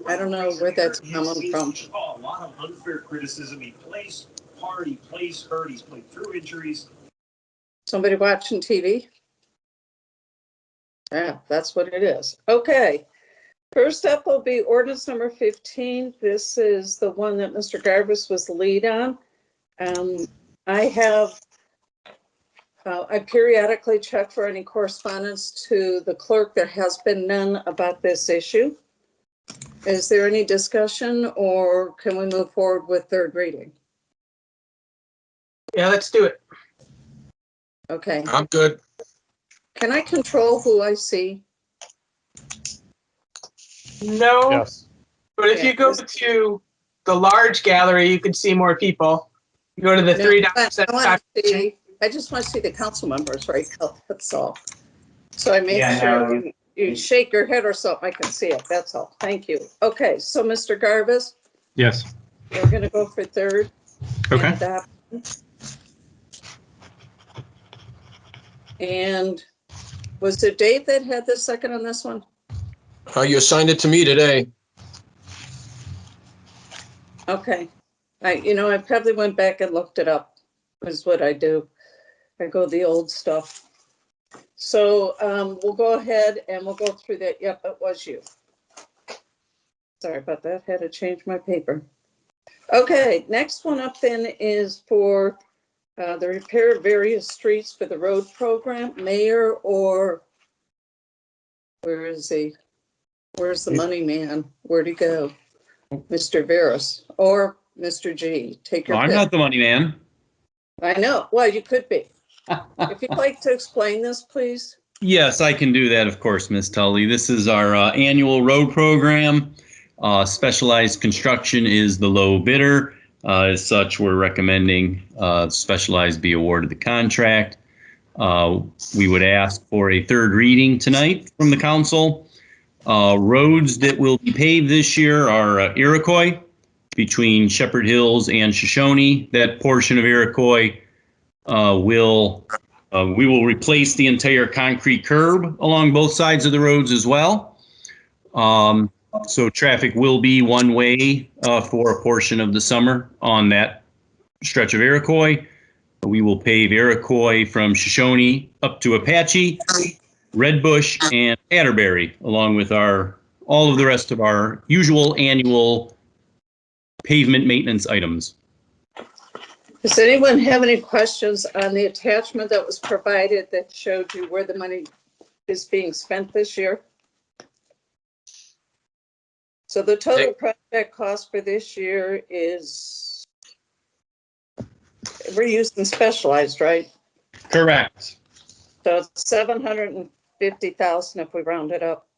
I don't know where that's coming from. A lot of unfair criticism. He plays hard, he plays hurt, he's played through injuries. Somebody watching TV? Yeah, that's what it is. Okay. First up will be ordinance number 15. This is the one that Mr. Garbus was the lead on. I periodically check for any correspondence to the clerk. There has been none about this issue. Is there any discussion, or can we move forward with third reading? Yeah, let's do it. Okay. I'm good. Can I control who I see? No, Yes. but if you go to the large gallery, you can see more people. You go to the No, three I dots. want to see. I just want to see the council members, right? That's all. So I make sure you shake your head or something, I can see it. That's all. Thank you. Okay, so Mr. Garbus, Yes. we're going to go for third. Okay. And was it Dave that had the second on this one? You assigned it to me today. Okay. I probably went back and looked it up, is what I do. I go the old stuff. So we'll go ahead and we'll go through that. Yep, it was you. Sorry about that. Had to change my paper. Okay, next one up then is for the repair of various streets for the road program. Mayor, or where is he? Where's the money man? Where'd he go? Mr. Veras or Mr. G? Take your pick. I'm not the money man. I know. Well, you could be. If you'd like to explain this, please. Yes, I can do that, of course, Ms. Tully. This is our annual road program. Specialized Construction is the low bidder. As such, we're recommending Specialized be awarded the contract. We would ask for a third reading tonight from the council. Roads that will be paved this year are Iroquois between Shepherd Hills and Shoshone. That portion of Iroquois we will replace the entire concrete curb along both sides of the roads as well. So traffic will be one way for a portion of the summer on that stretch of Iroquois. We will pave Iroquois from Shoshone up to Apache, Redbush, and Atterbury, along with all of the rest of our usual annual pavement maintenance items. Does anyone have any questions on the attachment that was provided that showed you where the money is being spent this year? So the total project cost for this year is, we're using Specialized, right? Correct. So it's 750,000 if we round it up.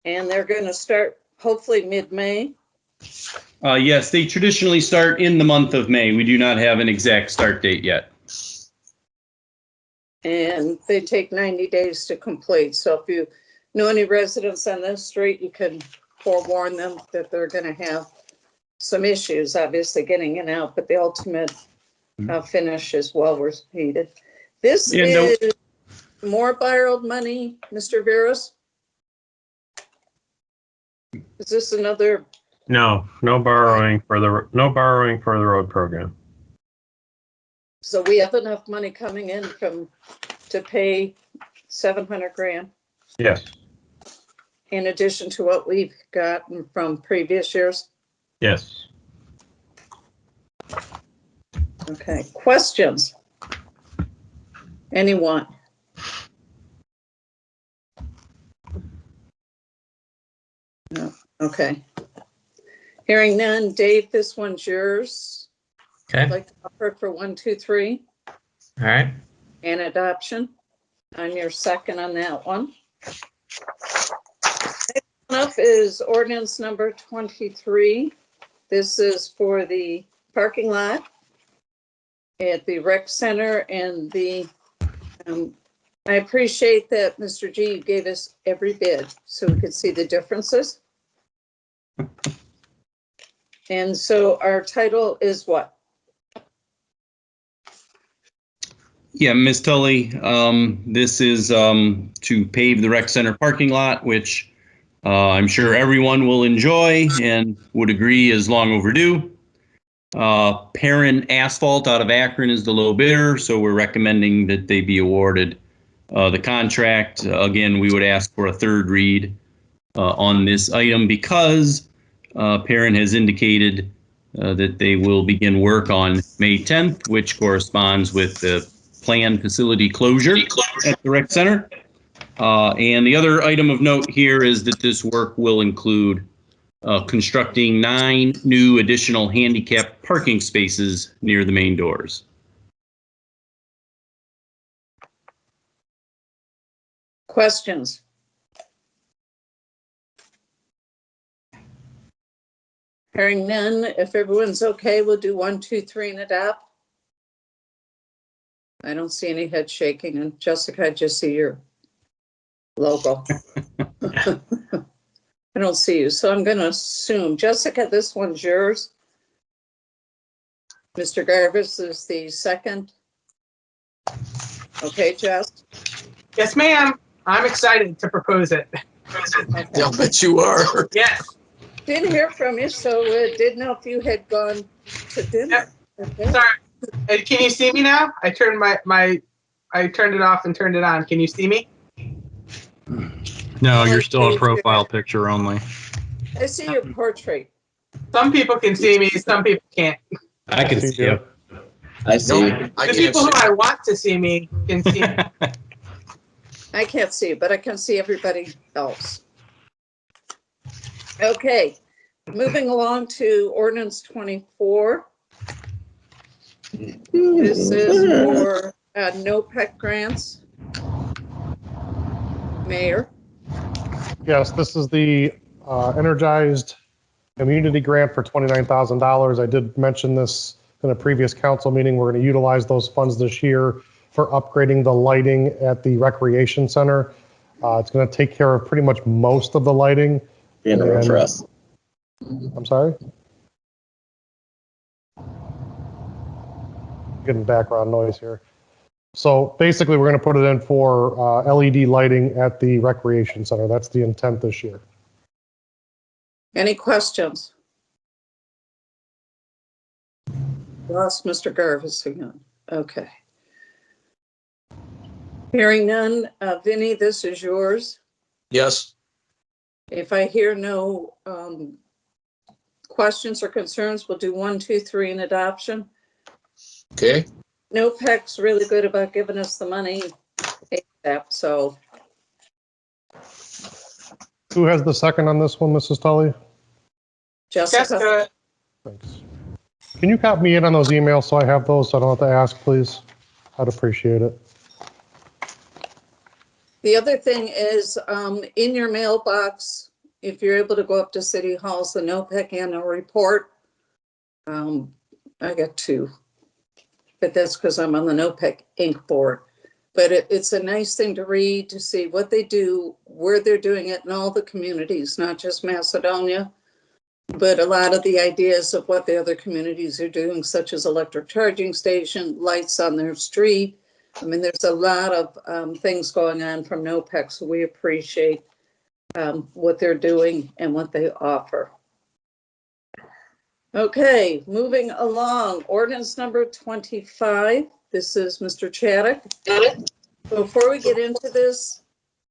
And they're going to start hopefully mid-May. Yes, they traditionally start in the month of May. We do not have an exact start date yet. And they take 90 days to complete. So if you know any residents on this street, you can forewarn them that they're going to have some issues, obviously getting in and out, but the ultimate finish is well worth needed. This is more borrowed money, Mr. Veras? Is this another? No borrowing for the road program. So we have enough money coming in to pay 700 grand? Yes. In addition to what we've gotten from previous years? Yes. Okay, questions? Anyone? No, okay. Hearing none. Dave, this one's yours. Okay. I'd like to offer for 1, 2, 3. All right. And adoption. I'm your second on that one. Next one up is ordinance number 23. This is for the parking lot at the rec center and the, I appreciate that, Mr. G, you gave us every bid so we could see the differences. And so our title is what? Yeah, Ms. Tully, this is to pave the rec center parking lot, which I'm sure everyone will enjoy and would agree is long overdue. Perrin Asphalt out of Akron is the low bidder, so we're recommending that they be awarded the contract. Again, we would ask for a third read on this item because Perrin has indicated that they will begin work on May 10th, which corresponds with the planned facility closure at the rec center. And the other item of note here is that this work will include constructing 9 new additional handicap parking spaces near the main doors. Questions? Hearing none, if everyone's okay, we'll do 1, 2, 3 and adopt. I don't see any head shaking, and Jessica, I just see your logo. I don't see you, so I'm going to assume, Jessica, this one's yours. Mr. Garvis is the second. Okay, Jess? Yes, ma'am. I'm excited to propose it. Okay. I'll bet you are. Yes. Didn't hear from you, so didn't know if you had gone to dinner. Okay. Sorry. Can you see me now? I turned I turned it off and turned it on. Can you see me? No, you're still a profile picture only. I see your portrait. Some people can see me, some people can't. I can see you. I see Nope, you. I The can't people who see. I want to see me can see me. I can't see, but I can see everybody else. Okay, moving along to ordinance 24. This is for no pet grants. Mayor, Yes, this is the energized community grant for $29,000. I did mention this in a previous council meeting. We're going to utilize those funds this year for upgrading the lighting at the recreation center. It's going to take care of pretty much most of the lighting. Be in the room for us. I'm sorry? Getting background noise here. So basically, we're going to put it in for LED lighting at the recreation center. That's the intent this year. any questions? Lost Mr. Garvis again. Okay. Hearing none, Vinny, this is yours. Yes, If I hear no questions or concerns, we'll do 1, 2, 3 in adoption. okay. NOPEC's really good about giving us the money ASAP, so Who has the second on this one, Mrs. Tully? Jessica. Jessica, Thanks. Can you copy me in on those emails so I have those so I don't have to ask, please? I'd appreciate it. The other thing is in your mailbox, if you're able to go up to City Hall's, the NOPEC annual report. I got 2, but that's because I'm on the NOPEC Inc. board. But it's a nice thing to read, to see what they do, where they're doing it in all the communities, not just Macedonia, but a lot of the ideas of what the other communities are doing, such as electric charging station, lights on their street. I mean, there's a lot of things going on from NOPEC, so we appreciate what they're doing and what they offer. Okay, moving along, ordinance number 25. This is Mr. Chaddock. Before we get into this,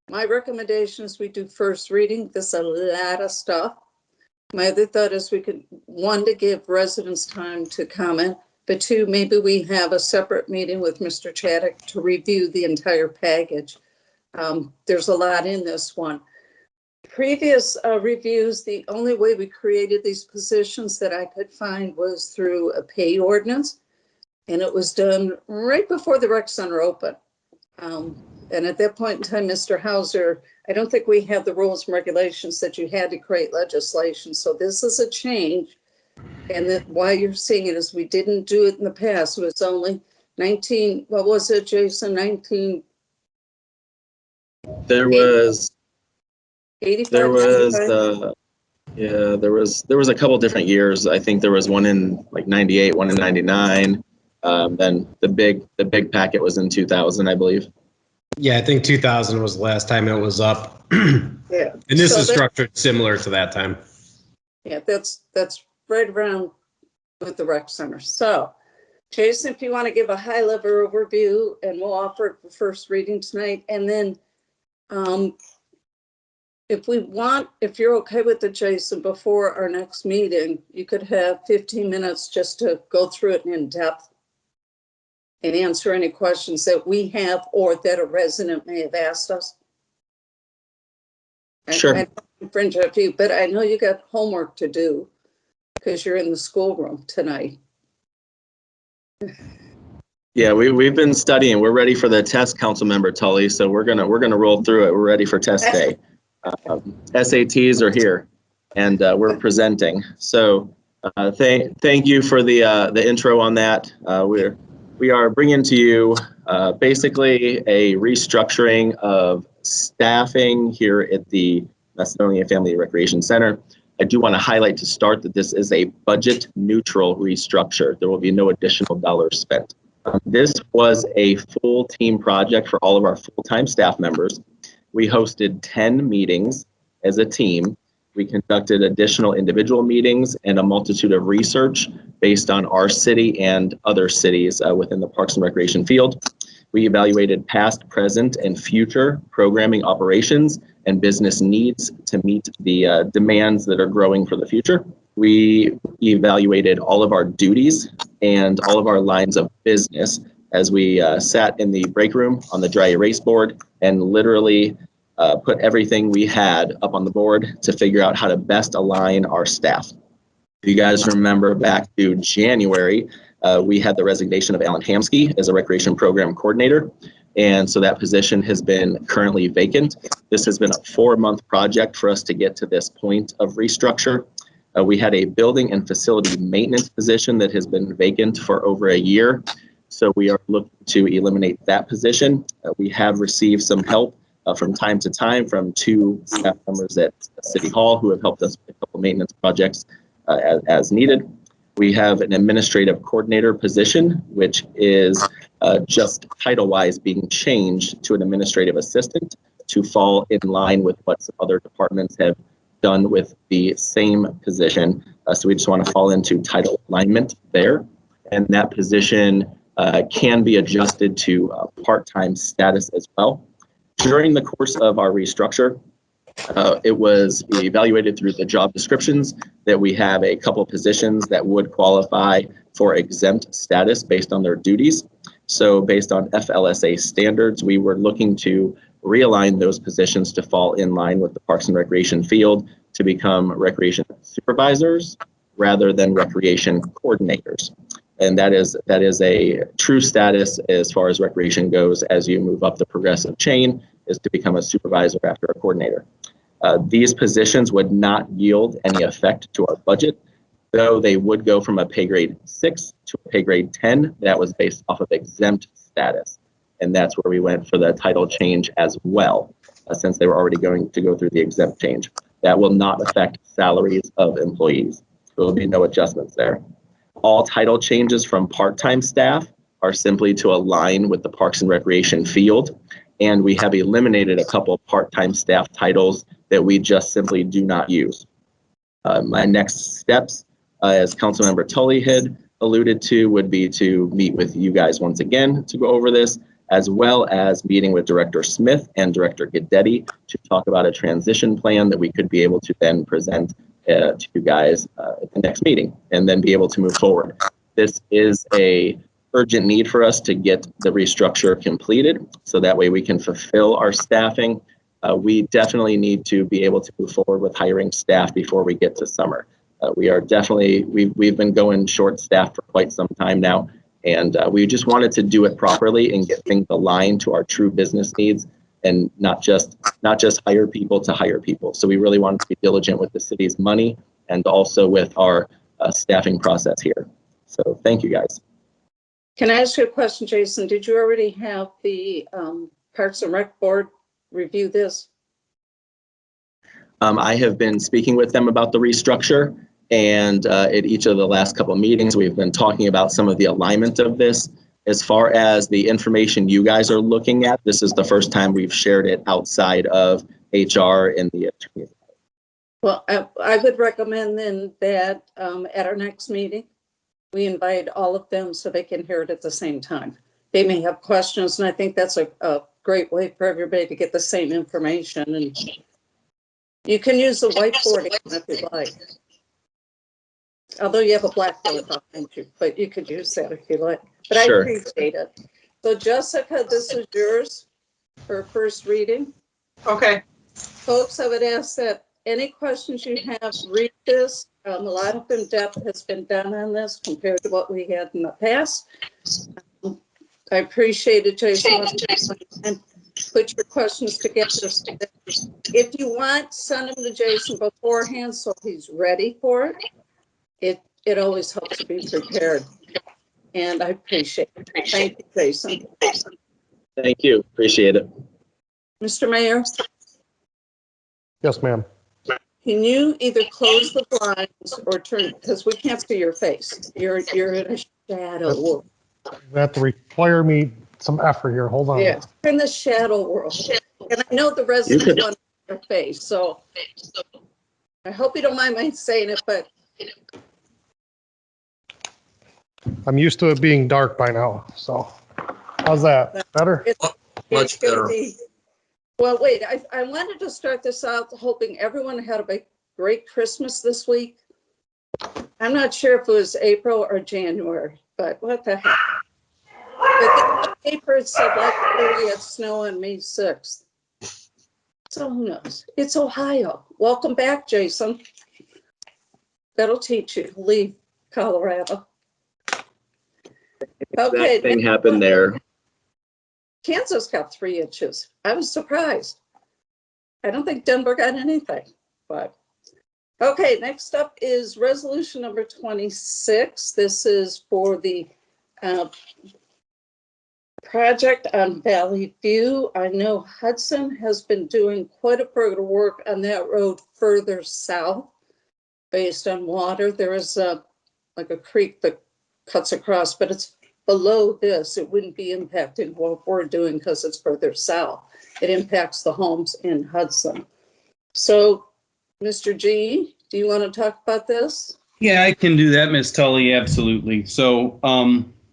my recommendation is we do first reading. This is a lot of stuff. My other thought is we could, 1, to give residents time to comment, but 2, maybe we have a separate meeting with Mr. Chaddock to review the entire package. There's a lot in this one. Previous reviews, the only way we created these positions that I could find was through a pay ordinance. And it was done right before the rec center opened. And at that point in time, Mr. Hauser, I don't think we had the rules and regulations that you had to create legislation. So this is a change. And that why you're seeing it is we didn't do it in the past. It was only 19, what was it, Jason? 1985? There was Yeah, there was a couple different years. I think there was one in like 98, one in 99. Then the big packet was in 2000, I believe. Yeah, I think 2000 was the last time it was up. Yeah, And this So is that- structured similar to that time. Yeah, that's right around with the rec center. So, Jason, if you want to give a high-level overview, and we'll offer it for first reading tonight, and then if you're okay with it, Jason, before our next meeting, you could have 15 minutes just to go through it in depth and answer any questions that we have or that a resident may have asked us. Sure. I don't infringe on you, but I know you got homework to do because you're in the schoolroom tonight. Yeah, we've been studying. We're ready for the test, Councilmember Tully. So we're gonna roll through it. We're ready for test day. SATs are here, and we're presenting. So thank you for the intro on that. We are bringing to you basically a restructuring of staffing here at the Macedonia Family Recreation Center. I do want to highlight to start that this is a budget neutral restructure. There will be no additional dollars spent. This was a full team project for all of our full-time staff members. We hosted 10 meetings as a team. We conducted additional individual meetings and a multitude of research based on our city and other cities within the Parks and Recreation field. We evaluated past, present, and future programming operations and business needs to meet the demands that are growing for the future. We evaluated all of our duties and all of our lines of business as we sat in the break room on the dry erase board and literally put everything we had up on the board to figure out how to best align our staff. If you guys remember back to January, we had the resignation of Alan Hamsky as a recreation program coordinator. And so that position has been currently vacant. This has been a 4-month project for us to get to this point of restructure. We had a building and facility maintenance position that has been vacant for over a year. So we are looking to eliminate that position. We have received some help from time to time from 2 staff members at City Hall who have helped us with a couple maintenance projects as needed. We have an administrative coordinator position, which is just title-wise being changed to an administrative assistant to fall in line with what some other departments have done with the same position. So we just want to fall into title alignment there. And that position can be adjusted to part-time status as well. During the course of our restructure, it was evaluated through the job descriptions that we have a couple positions that would qualify for exempt status based on their duties. So based on FLSA standards, we were looking to realign those positions to fall in line with the Parks and Recreation field to become recreation supervisors rather than recreation coordinators. And that is a true status as far as recreation goes as you move up the progressive chain, is to become a supervisor after a coordinator. These positions would not yield any effect to our budget, though they would go from a pay grade 6 to a pay grade 10 that was based off of exempt status. And that's where we went for the title change as well, since they were already going to go through the exempt change. That will not affect salaries of employees. There will be no adjustments there. All title changes from part-time staff are simply to align with the Parks and Recreation field. And we have eliminated a couple of part-time staff titles that we just simply do not use. My next steps, as Councilmember Tully had alluded to, would be to meet with you guys once again to go over this, as well as meeting with Director Smith and Director Guidetti to talk about a transition plan that we could be able to then present to you guys at the next meeting and then be able to move forward. This is a urgent need for us to get the restructure completed so that way we can fulfill our staffing. We definitely need to be able to move forward with hiring staff before we get to summer. We are definitely, we've been going short staffed for quite some time now, and we just wanted to do it properly and get things aligned to our true business needs and not just hire people to hire people. So we really wanted to be diligent with the city's money and also with our staffing process here. So thank you guys. Can I ask you a question, Jason? Did you already have the Parks and Rec Board review this? I have been speaking with them about the restructure, and at each of the last couple of meetings, we've been talking about some of the alignment of this. As far as the information you guys are looking at, this is the first time we've shared it outside of HR and the attorney. Well, I would recommend then that at our next meeting, we invite all of them so they can hear it at the same time. They may have questions, and I think that's a great way for everybody to get the same information. And you can use the whiteboard if you'd like. Although you have a blackboard behind you, but you could use that if you like. But I Sure. appreciate it. So Jessica, this is yours for first reading. Okay. Folks, I would ask that any questions you have, read this. A lot of in-depth has been done on this compared to what we had in the past. I appreciate it, Jason. And put your questions together. If you want, send them to Jason beforehand so he's ready for it. It always helps to be prepared. And I appreciate it. Thank you, Jason. Thank you. Appreciate it. Mr. Mayor, Yes, ma'am. can you either close the blinds or turn, because we can't see your face. You're in a shadow world. You have to require me some effort here. Hold on. Yeah, in the shadow world. And I know the residents want your face, so I hope you don't mind my saying it, but I'm used to it being dark by now. So how's that? Better? it's Much gonna better. be. Well, wait, I wanted to start this out hoping everyone had a great Christmas this week. I'm not sure if it was April or January, but what the heck. But the paper said likely it's snow on May 6th. So who knows? It's Ohio. Welcome back, Jason. That'll teach you to leave Colorado. Okay. That thing happened there. Kansas got 3 inches. I was surprised. I don't think Denver got anything, but okay. Next up is resolution number 26. This is for the project on Valley View. I know Hudson has been doing quite a bit of work on that road further south based on water. There is like a creek that cuts across, but it's below this. It wouldn't be impacting what we're doing because it's further south. It impacts the homes in Hudson. So, Mr. G, do you want to talk about this? Yeah, I can do that, Ms. Tully, absolutely. So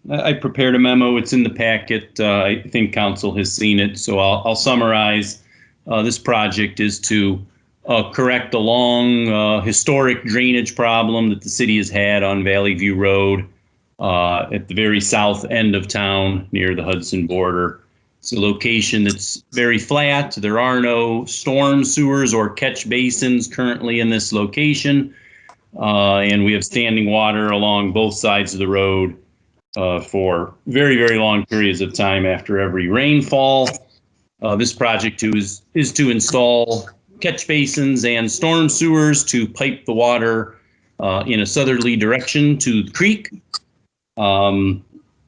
I prepared a memo. It's in the packet. I think council has seen it, so I'll summarize. This project is to correct a long historic drainage problem that the city has had on Valley View Road at the very south end of town near the Hudson border. It's a location that's very flat. There are no storm sewers or catch basins currently in this location. And we have standing water along both sides of the road for very, very long periods of time after every rainfall. This project is to install catch basins and storm sewers to pipe the water in a southerly direction to the creek.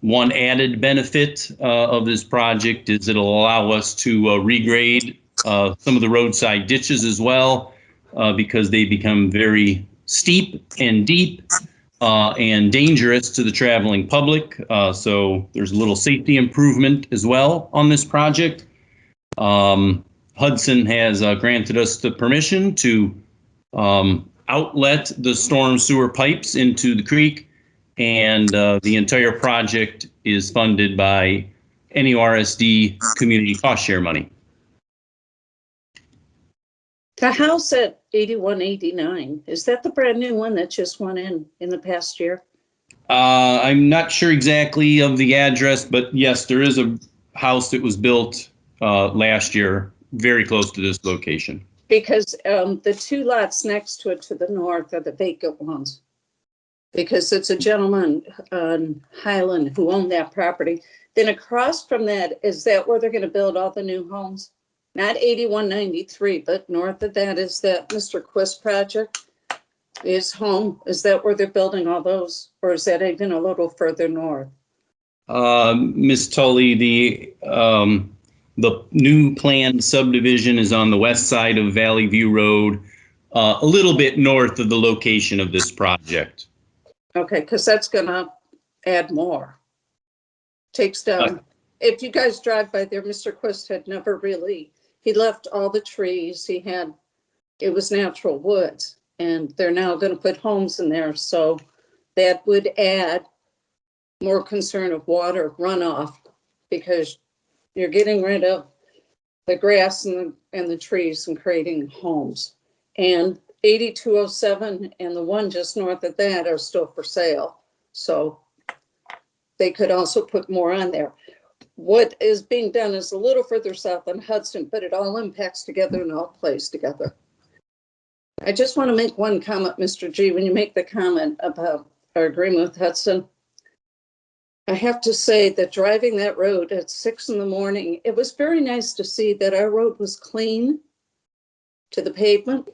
One added benefit of this project is it'll allow us to regrade some of the roadside ditches as well because they become very steep and deep and dangerous to the traveling public. So there's a little safety improvement as well on this project. Hudson has granted us the permission to outlet the storm sewer pipes into the creek, and the entire project is funded by NURSD community cost share money. The house at 8189, is that the brand new one that just went in the past year? I'm not sure exactly of the address, but yes, there is a house that was built last year very close to this location. Because the 2 lots next to it to the north are the vacant ones. Because it's a gentleman on Highland who owned that property. Then across from that, is that where they're going to build all the new homes? Not 8193, but north of that is that Mr. Quist project. His home, is that where they're building all those? Or is that even a little further north? Ms. Tully, the new planned subdivision is on the west side of Valley View Road, a little bit north of the location of this project. Okay, because that's going to add more. Takes down, if you guys drive by there, Mr. Quist had never really he left all the trees. It was natural woods, and they're now going to put homes in there. So that would add more concern of water runoff, because you're getting rid of the grass and the trees and creating homes. And 8207 and the one just north of that are still for sale. So they could also put more on there. What is being done is a little further south on Hudson, but it all impacts together and all plays together. I just want to make one comment, Mr. G. When you make the comment about our agreement with Hudson, I have to say that driving that road at 6 in the morning, it was very nice to see that our road was clean to the pavement.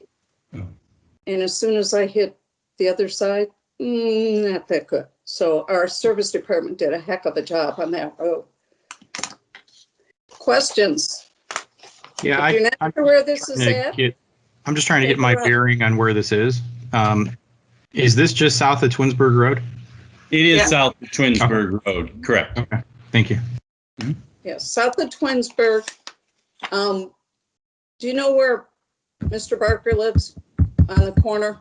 And as soon as I hit the other side, not that good. So our service department did a heck of a job on that road. Questions? Yeah, If you're not I'm sure where this is trying to at, I'm just trying to get my Figure out. bearing on where this is. Is this just south of Twinsburg Road? It is Yeah. south of Twinsburg Road, correct. Okay, thank you. yes, south of Twinsburg. Do you know where Mr. Barker lives on the corner?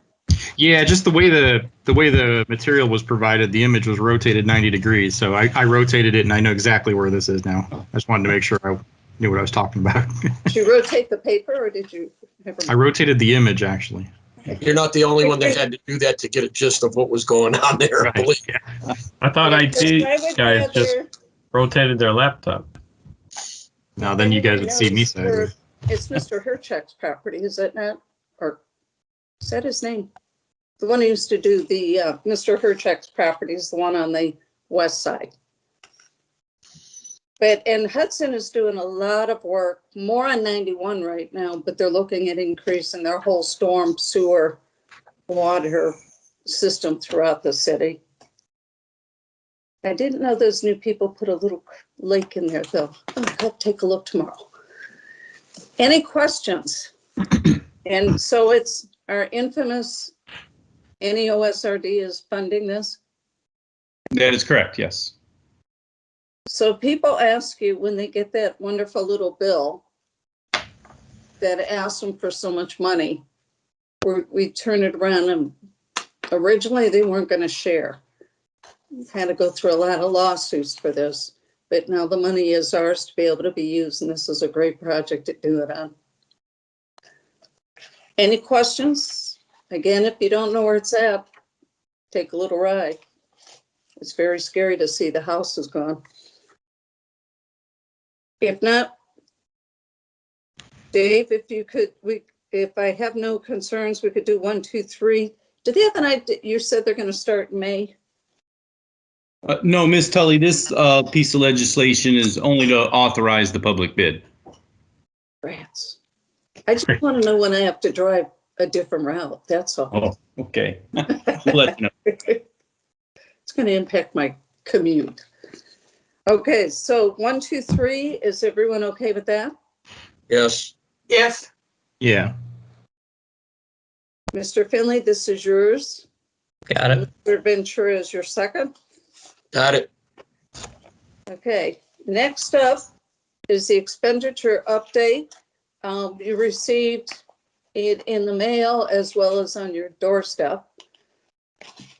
Yeah, just the way the material was provided, the image was rotated 90 degrees. So I rotated it and I know exactly where this is now. I just wanted to make sure I knew what I was talking about. Did you rotate the paper or did you? I rotated the image actually. You're not the only one that had to do that to get a gist of what was going on there. Right, Believe yeah. I thought I IT would guys just rather- rotated their laptop. Now then you guys would see me sideways. It's Mr. Herchek's property, is it not? Or is that his name? The one who used to do the, Mr. Herchek's property is the one on the west side. And Hudson is doing a lot of work, more on 91 right now, but they're looking at increasing their whole storm sewer water system throughout the city. I didn't know those new people put a little lake in there though. I'll take a look tomorrow. Any questions? And so it's our infamous NEOSRD is funding this. That is correct, yes. So people ask you when they get that wonderful little bill that asks them for so much money, we turn it around, and originally they weren't going to share. We've had to go through a lot of lawsuits for this, but now the money is ours to be able to be used, and this is a great project to do it on. Any questions? Again, if you don't know where it's at, take a little ride. It's very scary to see the house is gone. If not, Dave, if you could, if I have no concerns, we could do 1, 2, 3. Do they have an idea? You said they're going to start in May. No, Ms. Tully, this piece of legislation is only to authorize the public bid. Rats. I just want to know when I have to drive a different route. That's all. Oh, okay. We'll let you know. It's going to impact my commute. Okay, so 1, 2, 3. Is everyone okay with that? Yes. Yes. Yeah. Mr. Finley, this is yours. Got it. Mr. Ventura is your second. Got it. Okay, next up is the expenditure update. You received it in the mail as well as on your doorstep.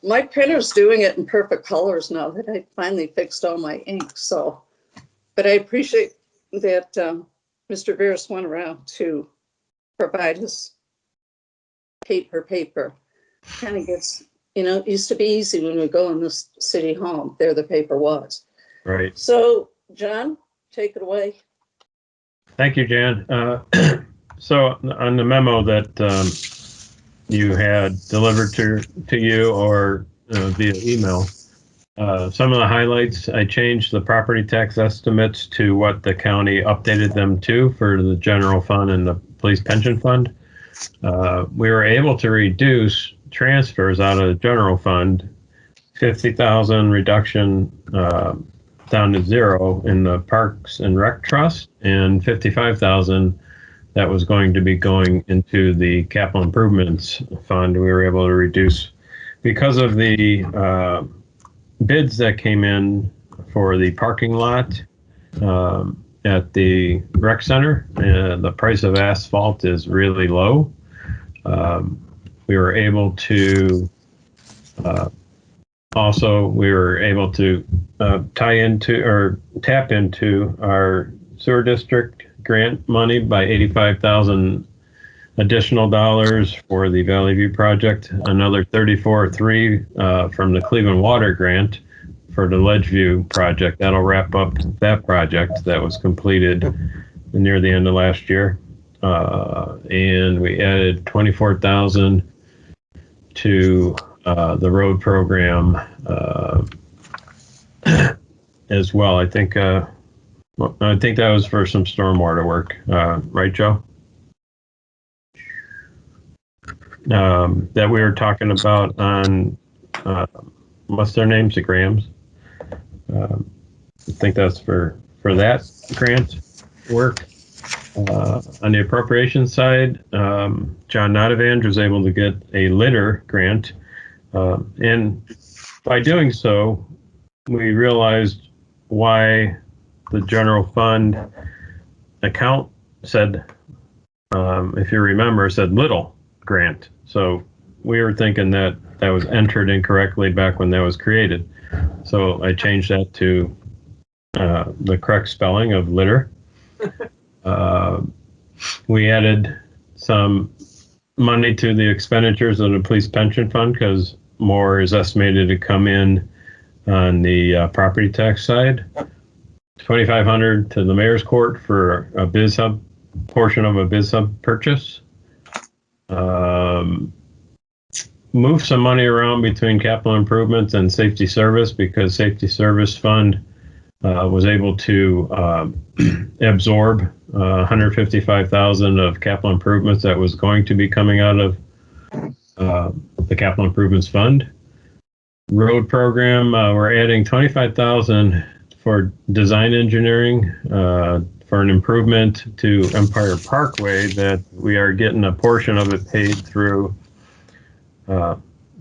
My printer's doing it in perfect colors now that I finally fixed all my ink, so, but I appreciate that Mr. Veras went around to provide us paper. Kind of gets, it used to be easy when we go in this city hall, there the paper was. Right. So, John, take it away. Thank you, Jan. So on the memo that you had delivered to you or via email, some of the highlights, I changed the property tax estimates to what the county updated them to for the general fund and the police pension fund. We were able to reduce transfers out of the general fund, 50,000 reduction down to 0 in the Parks and Rec Trust, and 55,000 that was going to be going into the capital improvements fund. We were able to reduce because of the bids that came in for the parking lot and at the rec center. The price of asphalt is really low. We were able to tap into our sewer district grant money by $85,000 additional dollars for the Valley View project, another 34.3 from the Cleveland Water grant for the Ledgeview project. That'll wrap up that project that was completed near the end of last year. And we added 24,000 to the road program as well. I think that was for some stormwater work, right, Joe? That we were talking about on what's their names, the Grahams. I think that's for that grant work. On the appropriation side, John Nottavand was able to get a litter grant, and by doing so, we realized why the general fund account said, if you remember, said little grant. So we were thinking that that was entered incorrectly back when that was created. So I changed that to the correct spelling of litter. We added some money to the expenditures of the police pension fund because more is estimated to come in on the property tax side. $2,500 to the mayor's court for a biz hub portion of a biz hub purchase. Move some money around between capital improvements and safety service because safety service fund was able to absorb $155,000 of capital improvements that was going to be coming out of the capital improvements fund. Road program, we're adding $25,000 for design engineering for an improvement to Empire Parkway that we are getting a portion of it paid through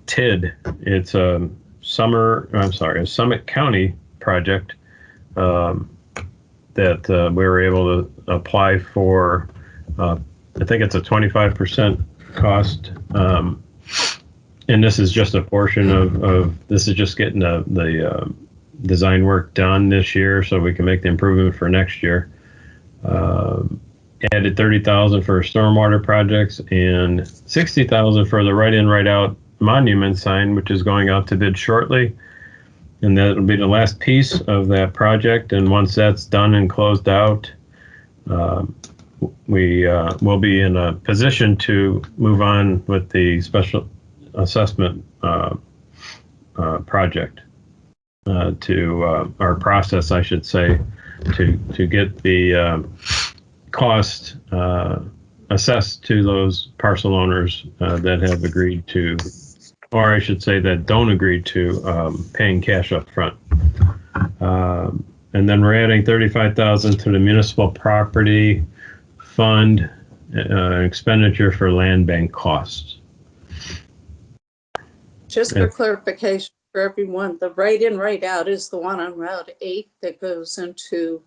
TID. It's a Summit County project that we were able to apply for. I think it's a 25% cost. And this is just a portion of this is just getting the design work done this year so we can make the improvement for next year. Added $30,000 for stormwater projects and $60,000 for the right-in, right-out monument sign, which is going out to bid shortly. And that'll be the last piece of that project. And once that's done and closed out, we will be in a position to move on with the special assessment project to our process, I should say, to get the cost assessed to those parcel owners that have agreed to, or I should say that don't agree to paying cash up front. And then we're adding $35,000 to the municipal property fund expenditure for land bank costs. Just for clarification for everyone, the right-in, right-out is the one on Route 8 that goes into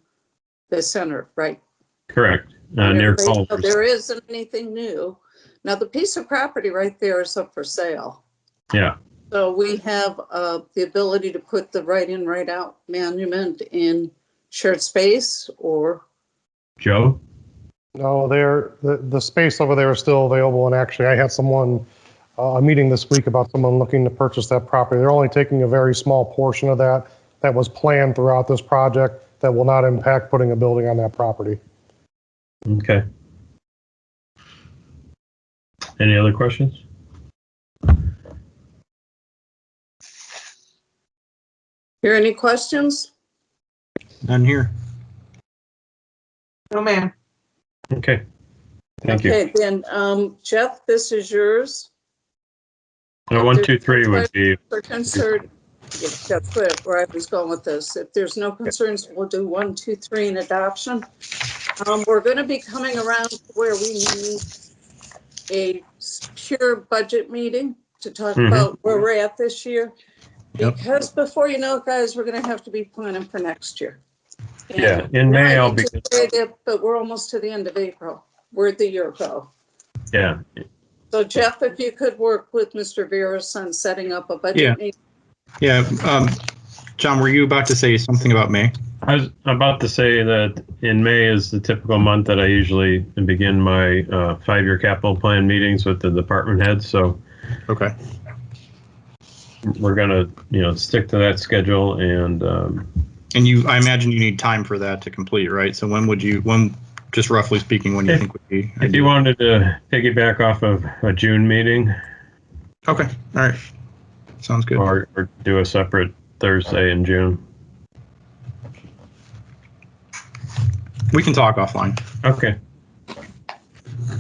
the center, right? Correct. Near Culver's. There isn't anything new. Now, the piece of property right there is up for sale. Yeah. So we have the ability to put the right-in, right-out monument in shared space, or? Joe? No, the space over there is still available, and actually I had a meeting this week about someone looking to purchase that property. They're only taking a very small portion of that was planned throughout this project that will not impact putting a building on that property. Okay. Any other questions? Hear any questions? None here. No, ma'am. Okay. Thank you. Okay, then, Jeff, this is yours. 1, 2, 3 would be. For concern, yeah, that's where I was going with this. If there's no concerns, we'll do 1, 2, 3 in adoption. We're going to be coming around to where we need a pure budget meeting to talk about where we're at this year. Yep. Because before you know it, guys, we're going to have to be planning for next year. Yeah, in May I'll be, But we're almost to the end of April. Where'd the year go? yeah. So Jeff, if you could work with Mr. Veras on setting up a budget meeting. Yeah. John, were you about to say something about May? I was about to say that in May is the typical month that I usually begin my 5-year capital plan meetings with the department heads. So Okay. we're gonna, stick to that schedule. And I imagine you need time for that to complete, right? So when, just roughly speaking, when do you think would be? if you wanted to piggyback off of a June meeting, Okay. All right. Sounds good. or do a separate Thursday in June. We can talk offline. Okay.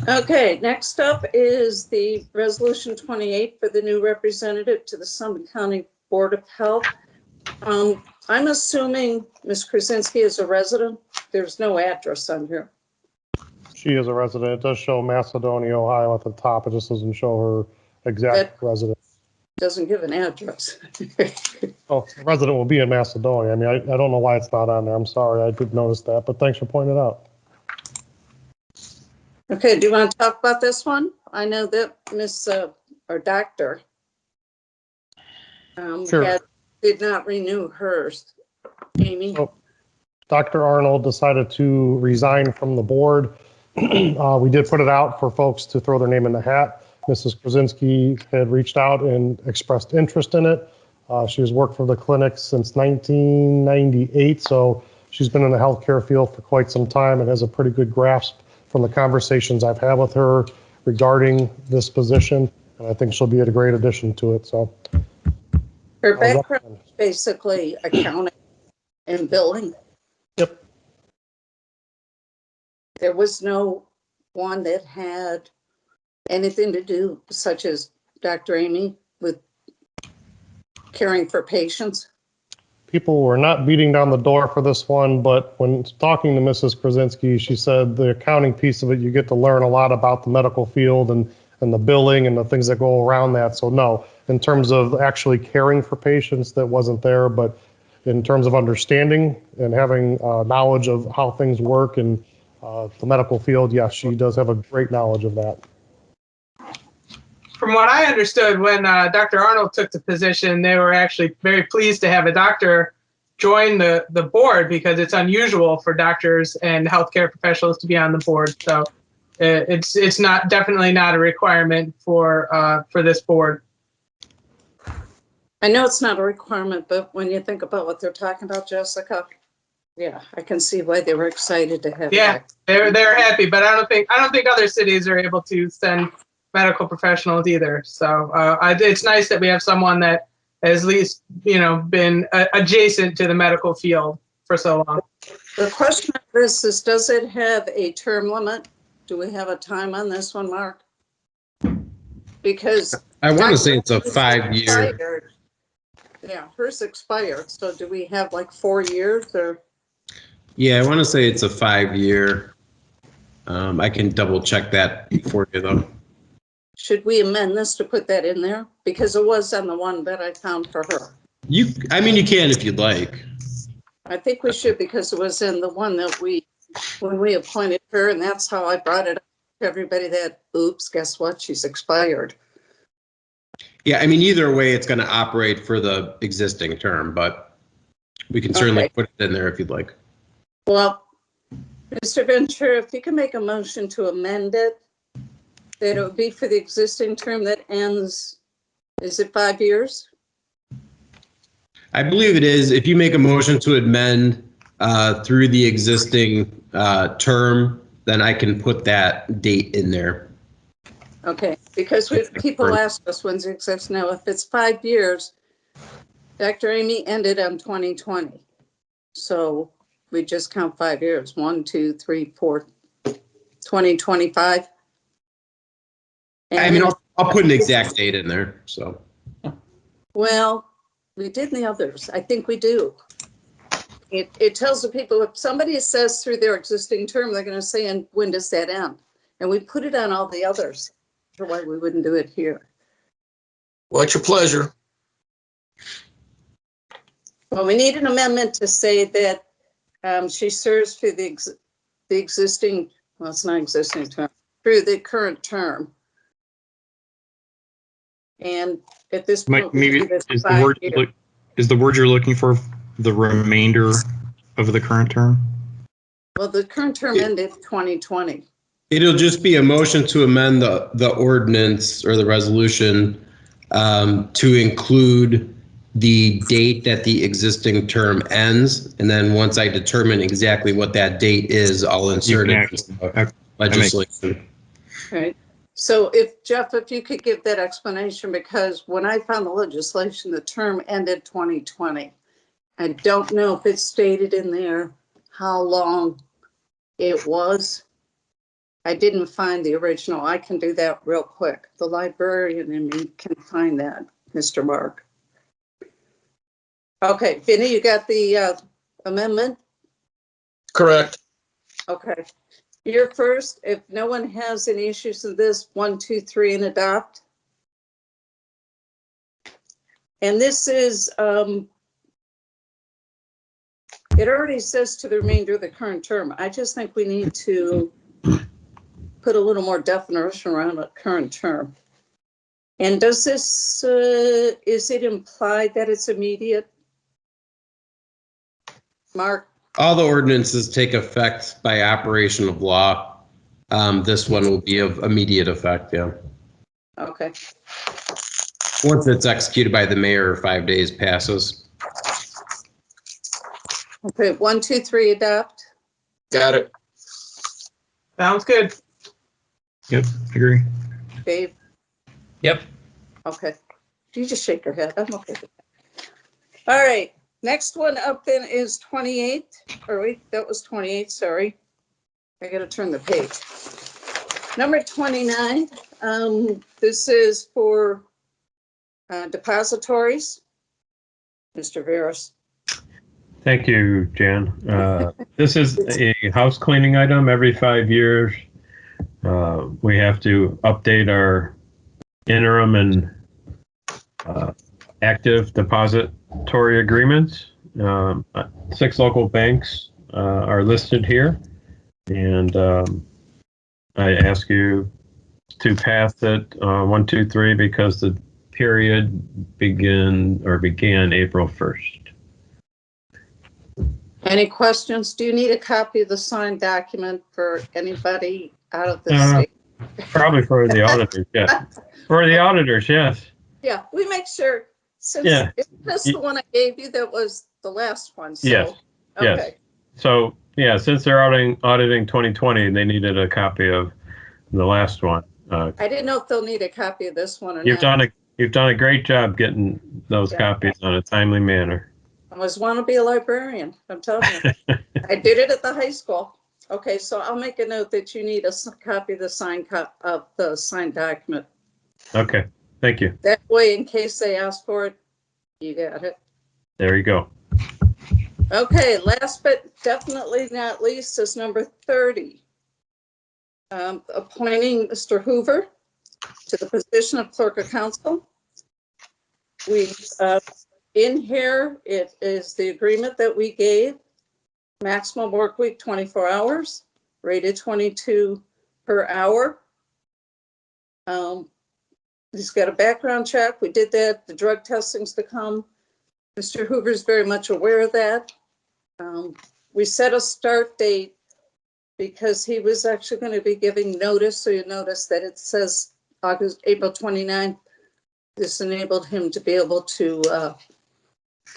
Okay, next up is the resolution 28 for the new representative to the Summit County Board of Health. I'm assuming Ms. Krasinski is a resident. There's no address on here. She is a resident. It does show Macedonia, Ohio at the top. It just doesn't show her exact residence. Doesn't give an address. Oh, the resident will be in Macedonia. I mean, I don't know why it's not on there. I'm sorry. I did notice that, but thanks for pointing it out. Okay, do you want to talk about this one? I know that Miss or Doctor Sure. did not renew hers. Amy? So, Dr. Arnold decided to resign from the board. We did put it out for folks to throw their name in the hat. Mrs. Krasinski had reached out and expressed interest in it. She has worked for the clinic since 1998, so she's been in the healthcare field for quite some time and has a pretty good grasp from the conversations I've had with her regarding this position, and I think she'll be a great addition to it. So, Her background is basically accounting and billing. Yep. There was no one that had anything to do, such as Dr. Amy, with caring for patients. People were not beating down the door for this one, but when talking to Mrs. Krasinski, she said the accounting piece of it, you get to learn a lot about the medical field and the billing and the things that go around that. So no, in terms of actually caring for patients, that wasn't there, but in terms of understanding and having knowledge of how things work and the medical field, yes, she does have a great knowledge of that. From what I understood, when Dr. Arnold took the position, they were actually very pleased to have a doctor join the board because it's unusual for doctors and healthcare professionals to be on the board. So it's definitely not a requirement for this board. I know it's not a requirement, but when you think about what they're talking about, Jessica, yeah, I can see why they were excited to have. Yeah, they're happy, but I don't think other cities are able to send medical professionals either. So it's nice that we have someone that has at least been adjacent to the medical field for so long. The question of this is, does it have a term limit? Do we have a time on this one, Mark? Because I want to say it's a 5-year. Yeah, hers expired. So do we have like 4 years or? Yeah, I want to say it's a 5-year. I can double check that for you though. Should we amend this to put that in there? Because it was on the one that I found for her. You can if you'd like. I think we should, because it was in the one that when we appointed her, and that's how I brought it up to everybody that, oops, guess what? She's expired. Yeah, either way, it's going to operate for the existing term, but we can certainly put it in there if you'd like. Well, Mr. Ventura, if you can make a motion to amend it, that it would be for the existing term that ends, is it 5 years? I believe it is. If you make a motion to amend through the existing term, then I can put that date in there. Okay, because people ask us when's it exists now. If it's 5 years, Dr. Amy ended on 2020. So we just count 5 years. 1, 2, 3, 4, 2025. I'll put an exact date in there. So. Well, we did in the others. I think we do. It tells the people, if somebody says through their existing term, they're going to say, and when does that end? And we put it on all the others. For why we wouldn't do it here. Well, it's your pleasure. Well, we need an amendment to say that She serves for the existing, well, it's not existing term, through the current term. And at this point, Maybe it's is the 5 word years. is the word you're looking for the remainder of the current term? Well, the current term ended 2020. It'll just be a motion to amend the ordinance or the resolution to include the date that the existing term ends. And then once I determine exactly what that date is, I'll insert You it can into actually- legislation. Right. So if Jeff, if you could give that explanation, because when I found the legislation, the term ended 2020. I don't know if it's stated in there how long it was. I didn't find the original. I can do that real quick. The librarian in me can find that, Mr. Mark. Okay, Vinny, you got the amendment? Correct. Okay. You're first. If no one has any issues with this, 1, 2, 3, and adopt. And this is, it already says to the remainder of the current term. I just think we need to put a little more definition around a current term. And does this, is it implied that it's immediate? Mark? All the ordinances take effect by operation of law. This one will be of immediate effect, yeah. Okay. Once it's executed by the mayor, 5 days passes. Okay, 1, 2, 3, adopt. Got it. Sounds good. Yep, agree. Dave? Yep. Okay. You just shake your head. I'm okay with that. All right. Next one up then is 28. Or wait, that was 28. Sorry. I got to turn the page. Number 29. This is for depositories. Mr. Veras. Thank you, Jan. This is a house cleaning item. Every 5 years, we have to update our interim and active depository agreements. 6 local banks are listed here, and I ask you to pass it 1, 2, 3 because the period began April 1st. Any questions? Do you need a copy of the signed document for anybody out of the state? Probably for the auditors, yeah. For the auditors, yes. Yeah, we make sure, since Yeah. it's just the one I gave you that was the last one, so. Yes, yes. Okay, So, yeah, since they're auditing 2020, they needed a copy of the last one. I didn't know if they'll need a copy of this one or You've not. done a great job getting those Yeah. copies on a timely manner. I always want to be a librarian, I'm telling you. I did it at the high school. Okay, so I'll make a note that you need a copy of the signed document. Okay, thank you. That way, in case they ask for it, you got it. There you go. Okay, last but definitely not least is number 30. Appointing Mr. Hoover to the position of clerk of council. We, in here, it is the agreement that we gave. Maximum work week, 24 hours, rated 22 per hour. He's got a background check. We did that. The drug testing's to come. Mr. Hoover's very much aware of that. We set a start date because he was actually going to be giving notice. So you notice that it says April 29th. This enabled him to be able to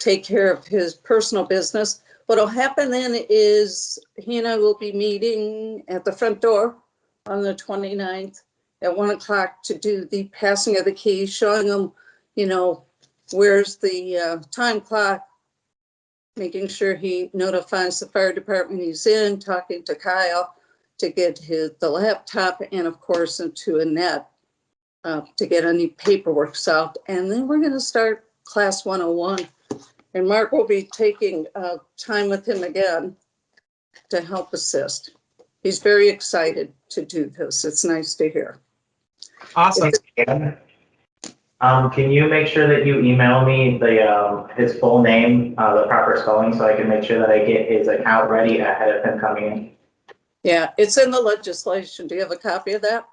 take care of his personal business. What'll happen then is he and I will be meeting at the front door on the 29th at 1 o'clock to do the passing of the keys, showing him, you know, where's the time clock, making sure he notifies the fire department he's in, talking to Kyle to get the laptop, and of course into Annette to get any paperwork solved. And then we're going to start class 101. And Mark will be taking time with him again to help assist. He's very excited to do this. It's nice to hear. Awesome. Can you make sure that you email me the his full name, the proper spelling, so I can make sure that I get his account ready ahead of him coming in? Yeah, it's in the legislation. Do you have a copy of that?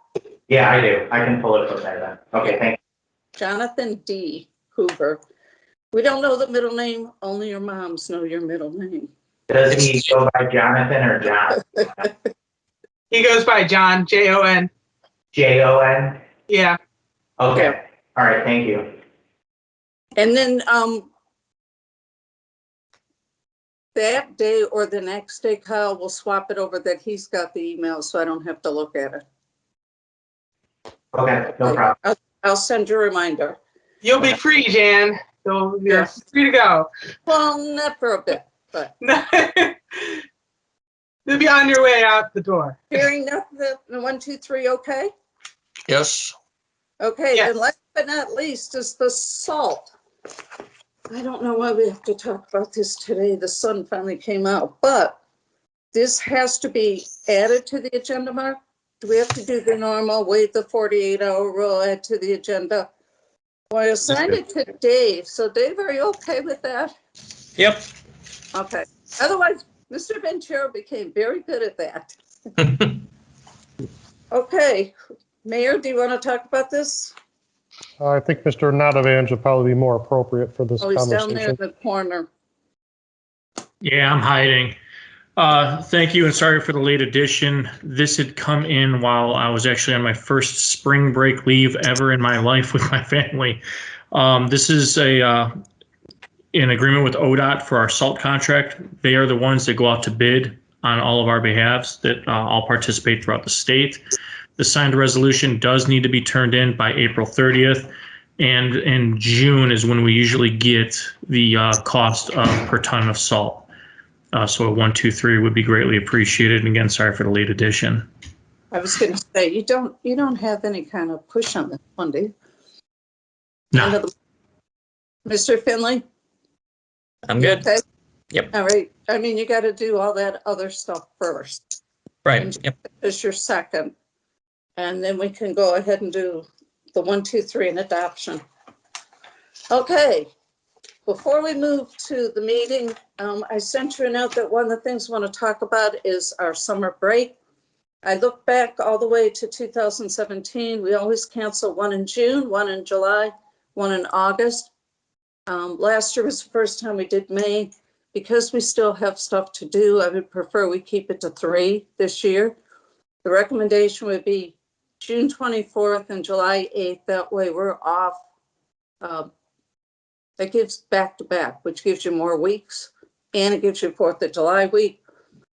Yeah, I do. I can pull it from there then. Okay, thank Jonathan D. Hoover. We don't know the middle name. Only your moms know your middle name. you. Does he go by Jonathan or John? He goes by John, Jon. Jon? Yeah. Okay. Yeah. All right, thank you. And then that day or the next day, Kyle will swap it over that he's got the email, so I don't have to look at it. Okay, no problem. I'll send you a reminder. You'll be free, Jan. So you're Yeah. free to go. Well, not for a bit, but You'll be on your way out the door. hearing nothing, 1, 2, 3, okay? Yes. Okay, Yes. and last but not least is the salt. I don't know why we have to talk about this today. The sun finally came out, but this has to be added to the agenda, Mark? Do we have to do the normal, wait the 48-hour rule, add to the agenda? Well, I assigned it to Dave. So Dave, are you okay with that? Yep. Okay. Otherwise, Mr. Ventura became very good at that. Okay. Mayor, do you want to talk about this? I think Mr. Nadavanje would probably be more appropriate for this Oh, he's down there in conversation. the corner. Yeah, I'm hiding. Thank you and sorry for the late addition. This had come in while I was actually on my first spring break leave ever in my life with my family. This is an agreement with ODOT for our salt contract. They are the ones that go out to bid on all of our behalves that all participate throughout the state. The signed resolution does need to be turned in by April 30th. And in June is when we usually get the cost per ton of salt. So a 1, 2, 3 would be greatly appreciated. And again, sorry for the late addition. I was going to say, you don't have any kind of push on this one, do you? No. Mr. Finley? I'm good. Okay. Yep. All right. I mean, you got to do all that other stuff first. Right. Yep. This is your second. And then we can go ahead and do the 1, 2, 3 and adoption. Okay. Before we move to the meeting, I sent you a note that one of the things I want to talk about is our summer break. I look back all the way to 2017. We always cancel one in June, one in July, one in August. Last year was the first time we did May. Because we still have stuff to do, I would prefer we keep it to 3 this year. The recommendation would be June 24th and July 8th. That way we're off. That gives back to back, which gives you more weeks, and it gives you 4th of July week.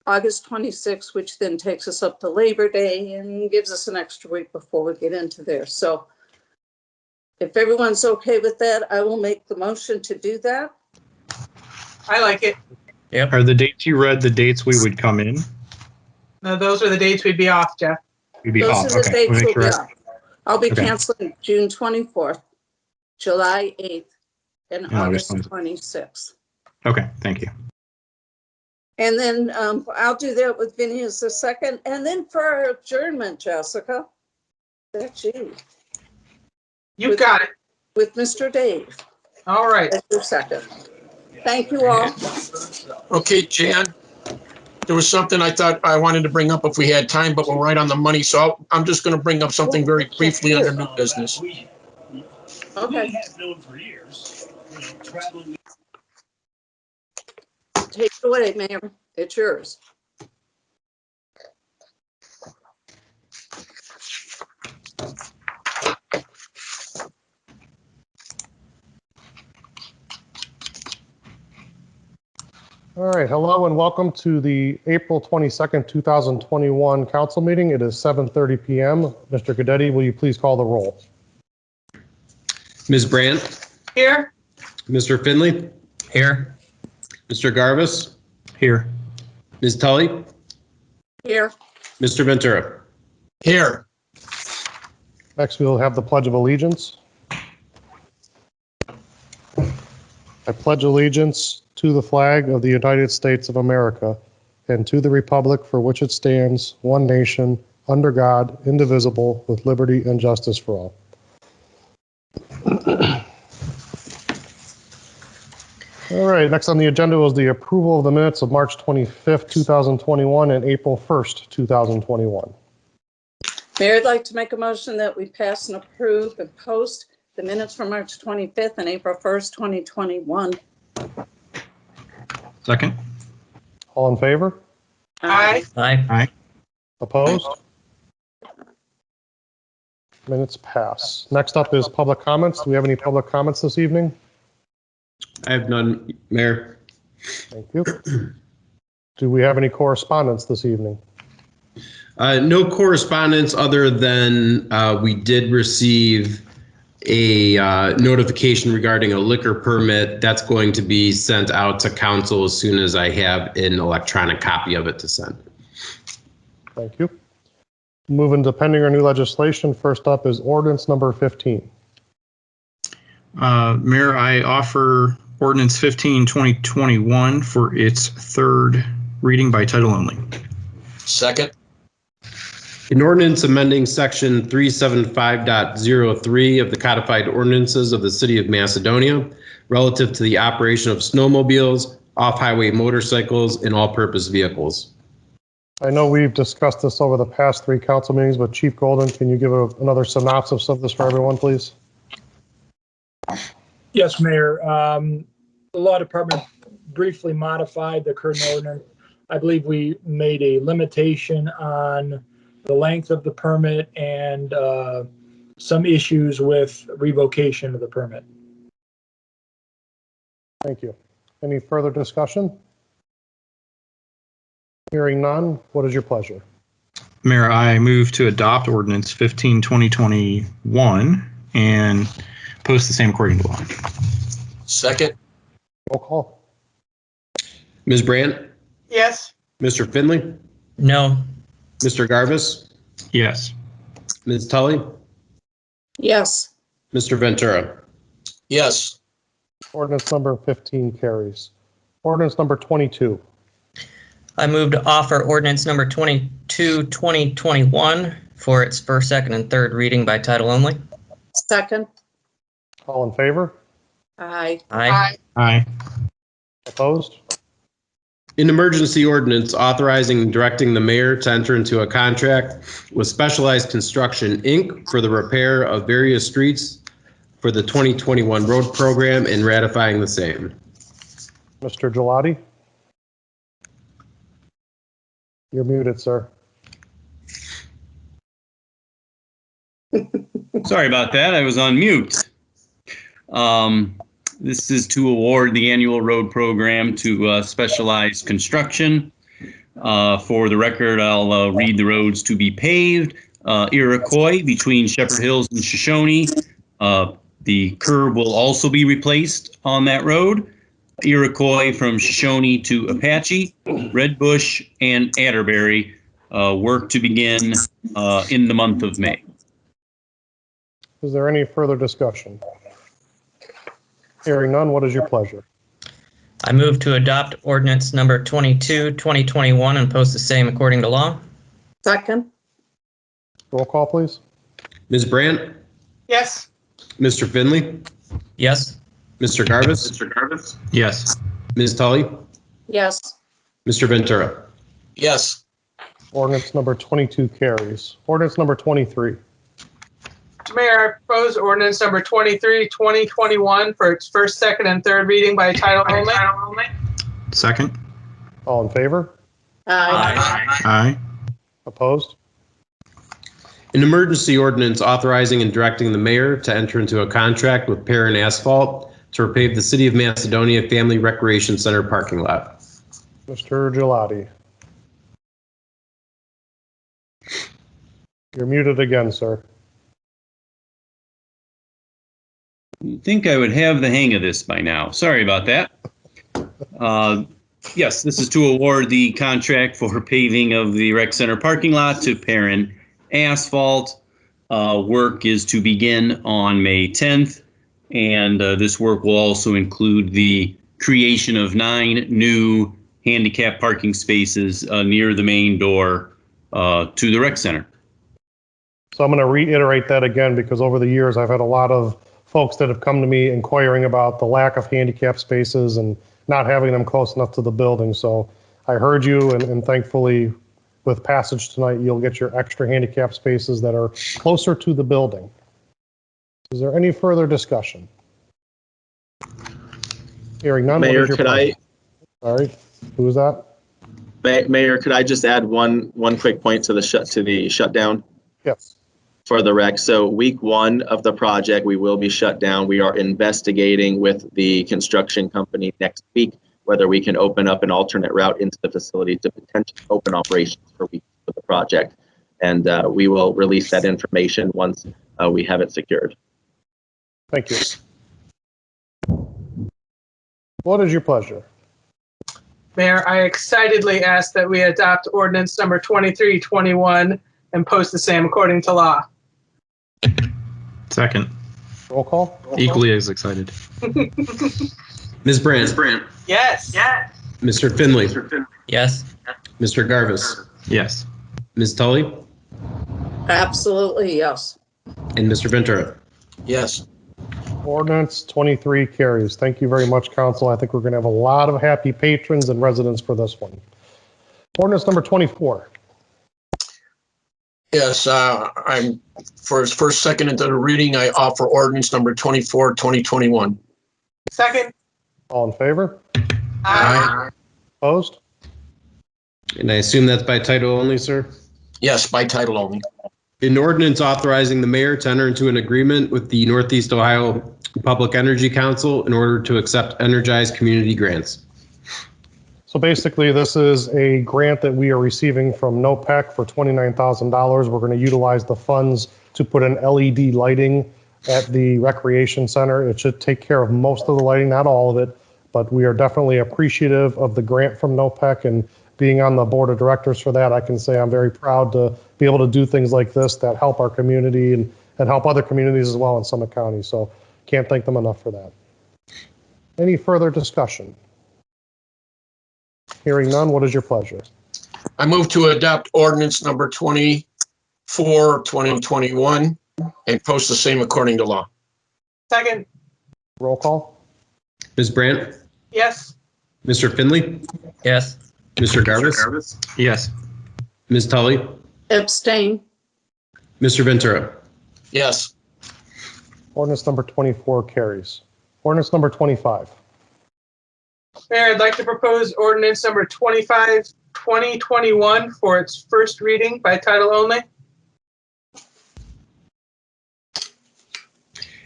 August 26th, which then takes us up to Labor Day and gives us an extra week before we get into there. So if everyone's okay with that, I will make the motion to do that. I like it. Yep. Are the dates you read the dates we would come in? No, those are the dates we'd be off, Jeff. We'd be Those off. are the Okay. dates We'll make we'll be sure. off. I'll be Okay. canceling June 24th, July 8th, and And August August 26th. Okay, thank you. And then I'll do that with Vinny as the second. And then for our adjournment, Jessica, that's you. You've got it. With Mr. Dave. All right. As your second. Thank you all. Okay, Jan, there was something I thought I wanted to bring up if we had time, but we're right on the money. So I'm just going to bring up something very briefly under new business. We Okay. have known for years, traveling. Take it away, ma'am. It's yours. All right, hello and welcome to the April 22nd, 2021 council meeting. It is 7:30 p.m. Mr. Cadetti, will you please call the roll? Ms. Brandt, Here. Mr. Finley, Here. Mr. Garvis, Here. Ms. Tully, Here. Mr. Ventura. Here. Next, we'll have the Pledge of Allegiance. I pledge allegiance to the flag of the United States of America and to the republic for which it stands, one nation, under God, indivisible, with liberty and justice for all. All right, next on the agenda was the approval of the minutes of March 25th, 2021 and April 1st, 2021. Mayor, I'd like to make a motion that we pass and approve and post the minutes from March 25th and April 1st, 2021. Second. All in favor? Aye. Aye. Opposed? Minutes pass. Next up is public comments. Do we have any public comments this evening? I have none, Mayor. Thank you. Do we have any correspondence this evening? No correspondence other than we did receive a notification regarding a liquor permit. That's going to be sent out to council as soon as I have an electronic copy of it to send. Thank you. Moving to pending or new legislation. First up is ordinance number 15. Mayor, I offer ordinance 15, 2021 for its third reading by title only. Second. An ordinance amending section 375.03 of the codified ordinances of the city of Macedonia relative to the operation of snowmobiles, off-highway motorcycles, and all-purpose vehicles. I know we've discussed this over the past 3 council meetings, but Chief Golden, can you give another synopsis of this for everyone, please? Yes, Mayor. The law department briefly modified the current ordinance. I believe we made a limitation on the length of the permit and some issues with revocation of the permit. Thank you. Any further discussion? Hearing none, what is your pleasure? Mayor, I move to adopt ordinance 15, 2021 and post the same according to law. Second. Roll call. Ms. Brandt? Yes. Mr. Finley? No. Mr. Garvis? Yes. Ms. Tully? Yes. Mr. Ventura? Yes. Ordinance number 15 carries. Ordinance number 22. I move to offer ordinance number 22, 2021 for its first, second, and third reading by title only. Second. All in favor? Aye. Aye. Aye. Opposed? An emergency ordinance authorizing and directing the mayor to enter into a contract with Specialized Construction, Inc. for the repair of various streets for the 2021 road program and ratifying the same. Mr. Gelati? You're muted, sir. Sorry about that. I was on mute. This is to award the annual road program to Specialized Construction. For the record, I'll read the roads to be paved. Iroquois between Shepherd Hills and Shoshone. The curb will also be replaced on that road. Iroquois from Shoshone to Apache, Red Bush, and Atterbury. Work to begin in the month of May. Is there any further discussion? Hearing none, what is your pleasure? I move to adopt ordinance number 22, 2021 and post the same according to law. Second. Roll call, please. Ms. Brandt? Yes. Mr. Finley? Yes. Mr. Garvis? Yes. Ms. Tully? Yes. Mr. Ventura? Yes. Ordinance number 22 carries. Ordinance number 23. Mayor, I propose ordinance number 23, 2021 for its first, second, and third reading by title only. Second. All in favor? Aye. Aye. Opposed? An emergency ordinance authorizing and directing the mayor to enter into a contract with Perrin Asphalt to repave the City of Macedonia Family Recreation Center parking lot. Mr. Gelati. You're muted again, sir. You'd think I would have the hang of this by now. Sorry about that. Yes, this is to award the contract for paving of the rec center parking lot to Perrin Asphalt. Work is to begin on May 10th, and this work will also include the creation of 9 new handicap parking spaces near the main door to the rec center. So I'm going to reiterate that again because over the years I've had a lot of folks that have come to me inquiring about the lack of handicap spaces and not having them close enough to the building. So I heard you, and thankfully with passage tonight, you'll get your extra handicap spaces that are closer to the building. Is there any further discussion? Hearing none. Mayor, what is your could pleasure? All right, who is that? Mayor, could I just add one quick point to the shutdown? Yes. For the rec. So week 1 of the project, we will be shut down. We are investigating with the construction company next week whether we can open up an alternate route into the facility to potentially open operations for weeks of the project. And we will release that information once we have it secured. Thank you. What is your pleasure? Mayor, I excitedly ask that we adopt ordinance number 2321 and post the same according to law. Second. Roll call. Equally as excited. Ms. Brandt. Yes. Mr. Finley. Yes. Mr. Garvis. Yes. Ms. Tully. Absolutely, yes. And Mr. Ventura. Yes. Ordinance 23 carries. Thank you very much, council. I think we're going to have a lot of happy patrons and residents for this one. Ordinance number 24. Yes, I'm for first, second, and third reading. I offer ordinance number 24, 2021. Second. All in favor? Aye. Opposed? And I assume that's by title only, sir? Yes, by title only. An ordinance authorizing the mayor to enter into an agreement with the Northeast Ohio Public Energy Council in order to accept energized community grants. So basically, this is a grant that we are receiving from NOPEC for $29,000. We're going to utilize the funds to put in LED lighting at the recreation center. It should take care of most of the lighting, not all of it, but we are definitely appreciative of the grant from NOPEC, and being on the board of directors for that, I can say I'm very proud to be able to do things like this that help our community and help other communities as well in Summit County. So can't thank them enough for that. Any further discussion? Hearing none, what is your pleasure? I move to adopt ordinance number 24, 2021 and post the same according to law. Second. Roll call. Ms. Brandt. Yes. Mr. Finley. Yes. Mr. Garvis. Yes. Ms. Tully. Abstain. Mr. Ventura. Yes. Ordinance number 24 carries. Ordinance number 25. Mayor, I'd like to propose ordinance number 25, 2021 for its first reading by title only.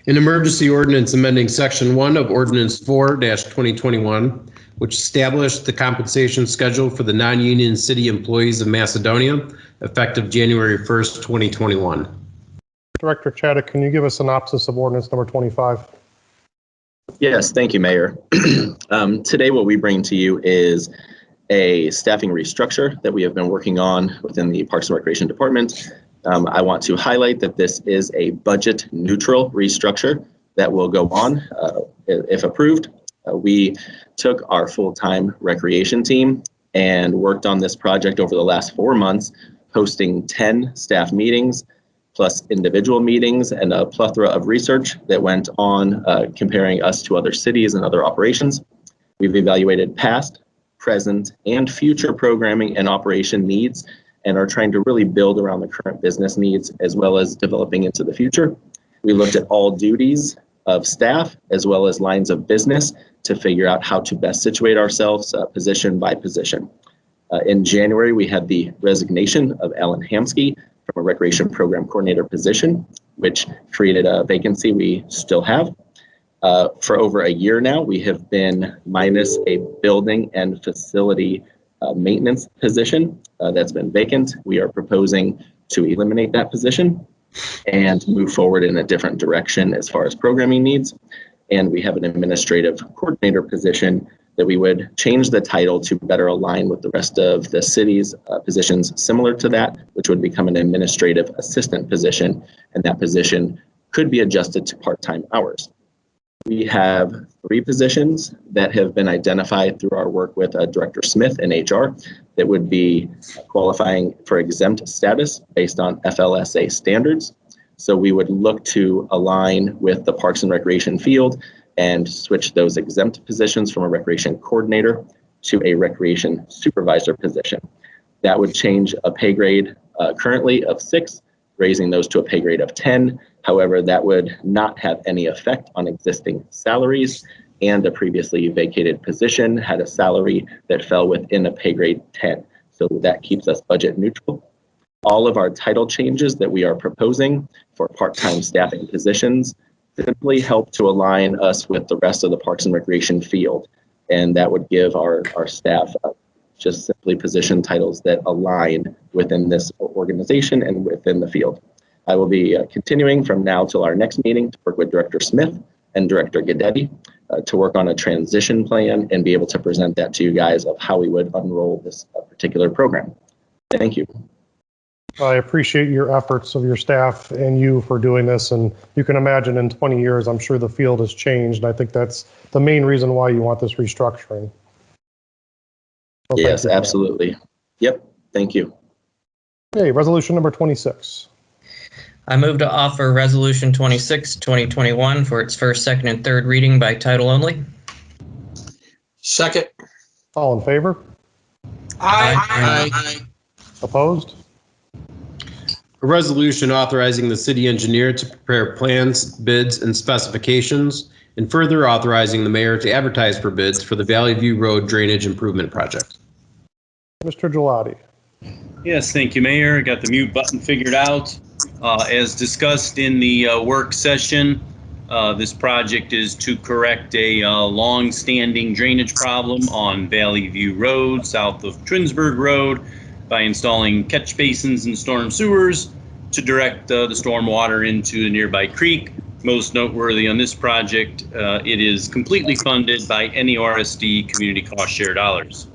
An emergency ordinance amending section 1 of ordinance 4-2021, which established the compensation schedule for the non-union city employees of Macedonia, effective January 1st, 2021. Director Chaddock, can you give a synopsis of ordinance number 25? Yes, thank you, Mayor. Today, what we bring to you is a staffing restructure that we have been working on within the Parks and Recreation Department. I want to highlight that this is a budget neutral restructure that will go on if approved. We took our full-time recreation team and worked on this project over the last 4 months, hosting 10 staff meetings, plus individual meetings and a plethora of research that went on comparing us to other cities and other operations. We've evaluated past, present, and future programming and operation needs and are trying to really build around the current business needs as well as developing into the future. We looked at all duties of staff as well as lines of business to figure out how to best situate ourselves position by position. In January, we had the resignation of Alan Hamsky from a recreation program coordinator position, which created a vacancy we still have. For over a year now, we have been minus a building and facility maintenance position that's been vacant. We are proposing to eliminate that position and move forward in a different direction as far as programming needs. And we have an administrative coordinator position that we would change the title to better align with the rest of the city's positions similar to that, which would become an administrative assistant position, and that position could be adjusted to part-time hours. We have 3 positions that have been identified through our work with Director Smith in HR that would be qualifying for exempt status based on FLSA standards. So we would look to align with the Parks and Recreation field and switch those exempt positions from a recreation coordinator to a recreation supervisor position. That would change a pay grade currently of 6, raising those to a pay grade of 10. However, that would not have any effect on existing salaries, and a previously vacated position had a salary that fell within a pay grade 10. So that keeps us budget neutral. All of our title changes that we are proposing for part-time staffing positions simply help to align us with the rest of the Parks and Recreation field. And that would give our staff just simply position titles that align within this organization and within the field. I will be continuing from now till our next meeting to work with Director Smith and Director Guidetti to work on a transition plan and be able to present that to you guys of how we would unroll this particular program. Thank you. I appreciate your efforts of your staff and you for doing this. And you can imagine in 20 years, I'm sure the field has changed. And I think that's the main reason why you want this restructuring. So yes, absolutely. Yep. Thank you. Okay, resolution number 26. I move to offer Resolution 26, 2021 for its first, second, and third reading by title only. Second. All in favor? Aye. Opposed? A resolution authorizing the city engineer to prepare plans, bids, and specifications, and further authorizing the mayor to advertise for bids for the Valley View Road Drainage Improvement Project. Mr. Gelati. Yes, thank you, Mayor. Got the mute button figured out. As discussed in the work session, this project is to correct a long-standing drainage problem on Valley View Road, south of Trinsburg Road, by installing catch basins and storm sewers to direct the storm water into the nearby creek. Most noteworthy on this project, it is completely funded by NERSD community cost share dollars.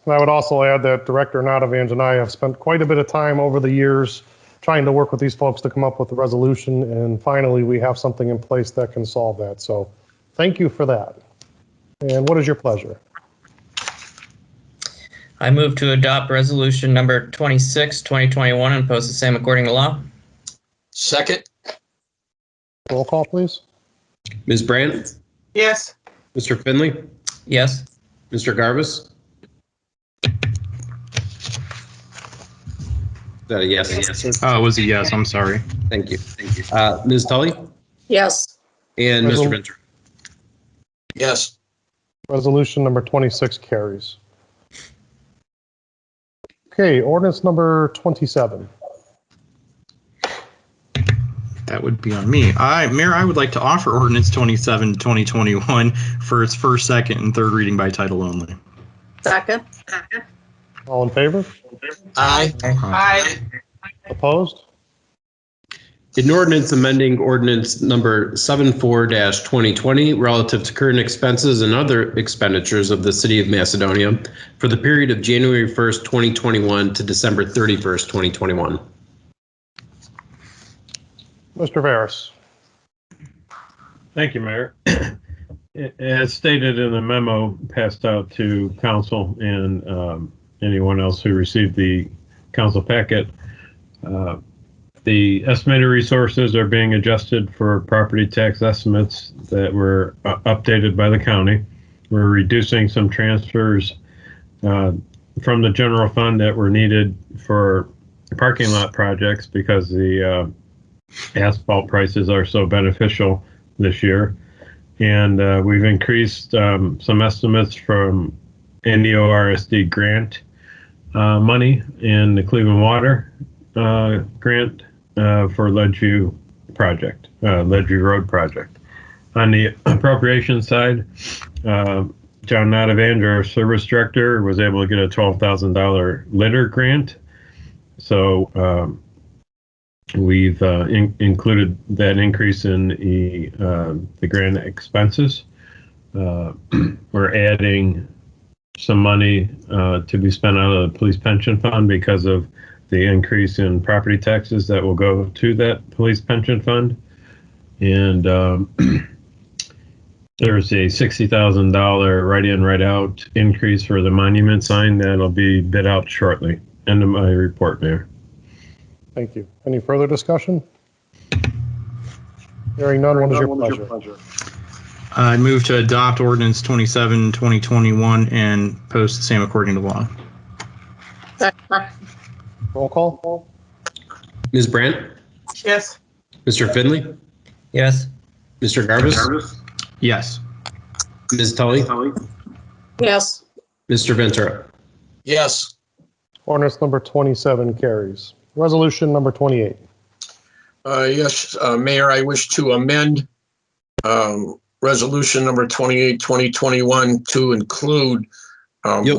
And I would also add that Director Nadavanje and I have spent quite a bit of time over the years trying to work with these folks to come up with a resolution. And finally, we have something in place that can solve that. So thank you for that. And what is your pleasure? I move to adopt Resolution number 26, 2021 and post the same according to law. Second. Roll call, please. Ms. Brandt? Yes. Mr. Finley? Yes. Mr. Garbus? Is that a yes? Oh, it was a yes. I'm sorry. Thank you. Ms. Tully? Yes. And Mr. Ventura? Yes. Resolution number 26 carries. Okay, ordinance number 27. That would be on me. Mayor, I would like to offer ordinance 27, 2021 for its first, second, and third reading by title only. Second. All in favor? Aye. Opposed? An ordinance amending ordinance number 74-2020 relative to current expenses and other expenditures of the city of Macedonia for the period of January 1st, 2021 to December 31st, 2021. Mr. Veras. Thank you, Mayor. As stated in the memo passed out to council and anyone else who received the council packet, the estimated resources are being adjusted for property tax estimates that were updated by the county. We're reducing some transfers from the general fund that were needed for parking lot projects because the asphalt prices are so beneficial this year. And we've increased some estimates from NERSD grant money and the Cleveland Water grant for Ledgeview project, Ledgeview Road project. On the appropriation side, John Nadavanje, our service director, was able to get a $12,000 litter grant. So we've included that increase in the grant expenses. We're adding some money to be spent out of the police pension fund because of the increase in property taxes that will go to that police pension fund. And there's a $60,000 write-in, write-out increase for the monument sign that'll be bid out shortly. End of my report, Mayor. Thank you. Any further discussion? Hearing none, what is your pleasure? I move to adopt ordinance 27, 2021 and post the same according to law. Roll call? Ms. Brandt, Yes. Mr. Finley, Yes. Mr. Garbus, Yes. Ms. Tully, Yes. Mr. Ventura. Yes. Ordinance number 27 carries. Resolution number 28. Yes, Mayor, I wish to amend resolution number 28, 2021 to include. Yep.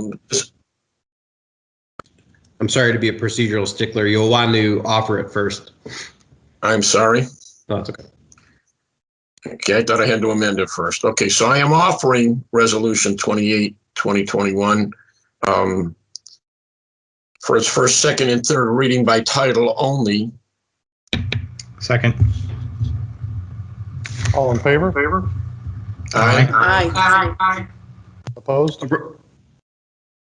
I'm sorry to be a procedural stickler. You'll want to offer it first. I'm sorry. No, it's okay. Okay, I thought I had to amend it first. Okay, so I am offering resolution 28, 2021 for its first, second, and third reading by title only. Second. All in favor? Aye. Opposed?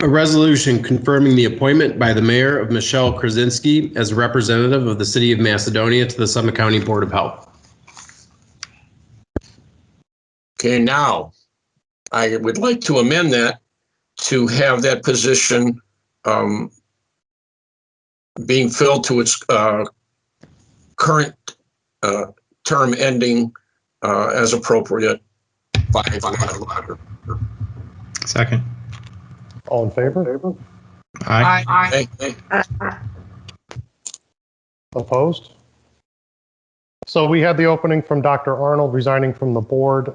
A resolution confirming the appointment by the mayor of Michelle Krasinski as a representative of the city of Macedonia to the Summit County Board of Health. Okay, now I would like to amend that to have that position being filled to its current term ending as appropriate by letter. Second. All in favor? Aye. Opposed? So we had the opening from Dr. Arnold resigning from the board.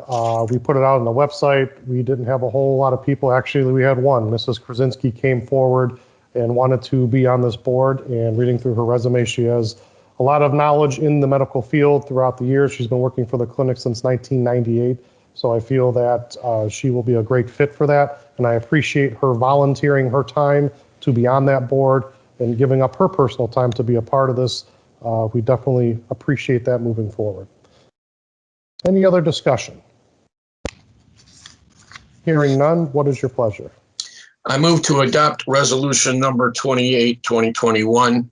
We put it out on the website. We didn't have a whole lot of people. Actually, we had one. Mrs. Krasinski came forward and wanted to be on this board, and reading through her resume, she has a lot of knowledge in the medical field throughout the years. She's been working for the clinic since 1998. So I feel that she will be a great fit for that. And I appreciate her volunteering her time to be on that board and giving up her personal time to be a part of this. We definitely appreciate that moving forward. Any other discussion? Hearing none, what is your pleasure? I move to adopt resolution number 28, 2021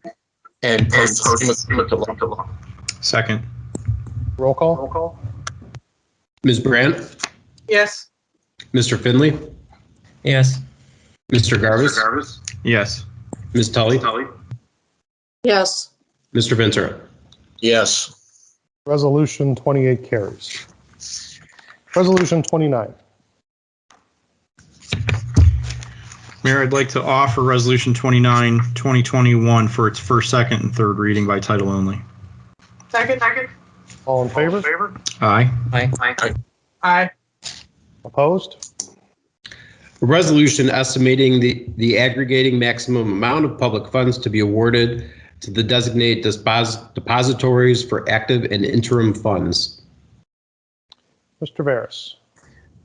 and post the law. Second. Roll call? Ms. Brandt, Yes. Mr. Finley, Yes. Mr. Garbus, Yes. Ms. Tully, Yes. Mr. Ventura. Yes. Resolution 28 carries. Resolution 29. Mayor, I'd like to offer resolution 29, 2021 for its first, second, and third reading by title only. Second. All in favor? Aye. Aye. Opposed? A resolution estimating the aggregating maximum amount of public funds to be awarded to the designated depositories for active and interim funds. Mr. Veras.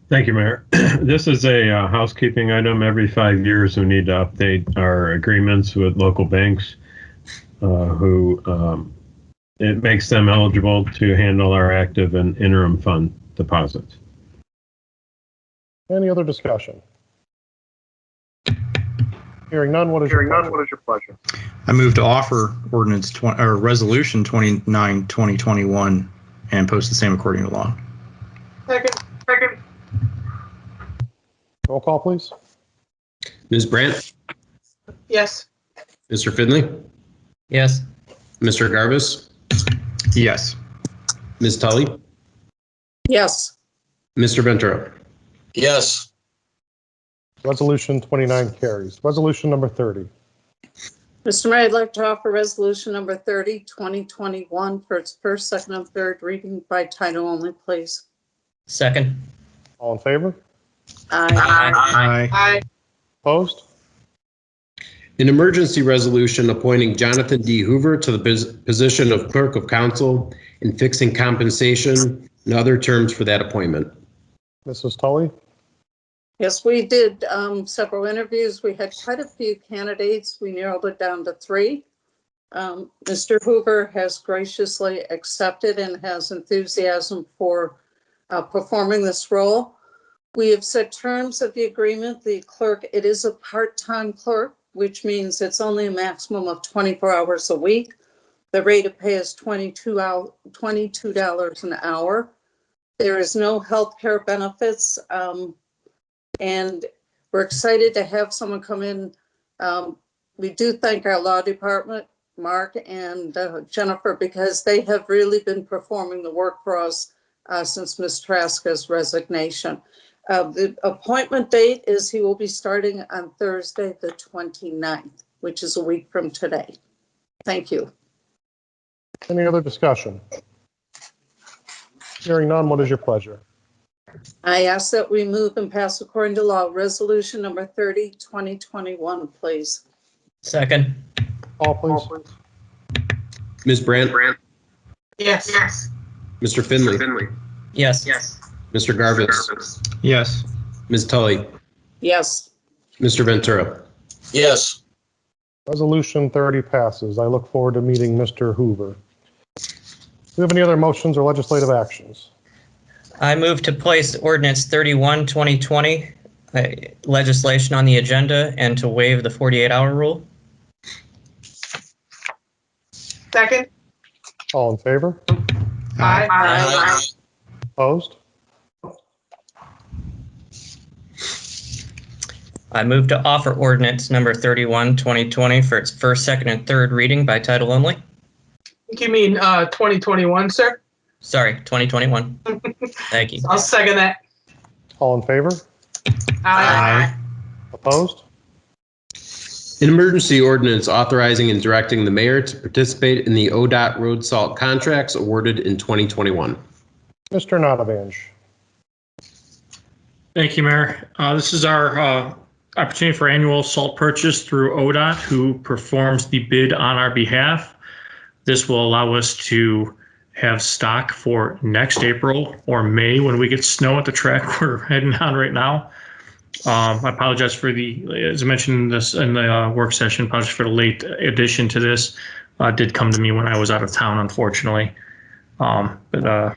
Thank you, Mayor. This is a housekeeping item. Every 5 years, we need to update our agreements with local banks who it makes them eligible to handle our active and interim fund deposits. Any other discussion? Hearing none, what is your pleasure? I move to offer resolution 29, 2021 and post the same according to law. Second. Roll call, please. Ms. Brandt, Yes. Mr. Finley, Yes. Mr. Garbus, Yes. Ms. Tully, Yes. Mr. Ventura. Yes. Resolution 29 carries. Resolution number 30. Mr. Mayor, I'd like to offer resolution number 30, 2021 for its first, second, and third reading by title only, please. Second. All in favor? Aye. Opposed? An emergency resolution appointing Jonathan D. Hoover to the position of Clerk of Council and fixing compensation and other terms for that appointment. Mrs. Tully? Yes, we did several interviews. We had quite a few candidates. We narrowed it down to 3. Mr. Hoover has graciously accepted and has enthusiasm for performing this role. We have set terms of the agreement. The clerk, it is a part-time clerk, which means it's only a maximum of 24 hours a week. The rate of pay is $22 an hour. There is no health care benefits, and we're excited to have someone come in. We do thank our law department, Mark and Jennifer, because they have really been performing the work for us since Ms. Traska's resignation. The appointment date is he will be starting on Thursday, the 29th, which is a week from today. Thank you. Any other discussion? Hearing none, what is your pleasure? I ask that we move and pass according to law, resolution number 30, 2021, please. Second. Call, please. Ms. Brandt? Yes. Mr. Finley? Yes. Mr. Garvis? Yes. Ms. Tully? Yes. Mr. Ventura? Yes. Resolution 30 passes. I look forward to meeting Mr. Hoover. Do we have any other motions or legislative actions? I move to place ordinance 31, 2020 legislation on the agenda and to waive the 48-hour rule. Second. All in favor? Aye. Opposed? I move to offer ordinance number 31, 2020 for its first, second, and third reading by title only. You mean 2021, sir? Sorry, 2021. Thank you. I'll second that. All in favor? Aye. Opposed? An emergency ordinance authorizing and directing the mayor to participate in the ODOT road salt contracts awarded in 2021. Mr. Notavanje. Thank you, Mayor. This is our opportunity for annual salt purchase through ODOT, who performs the bid on our behalf. This will allow us to have stock for next April or May when we get snow at the track we're heading on right now. I apologize for as I mentioned this in the work session, apologize for the late addition to this. It did come to me when I was out of town, unfortunately. But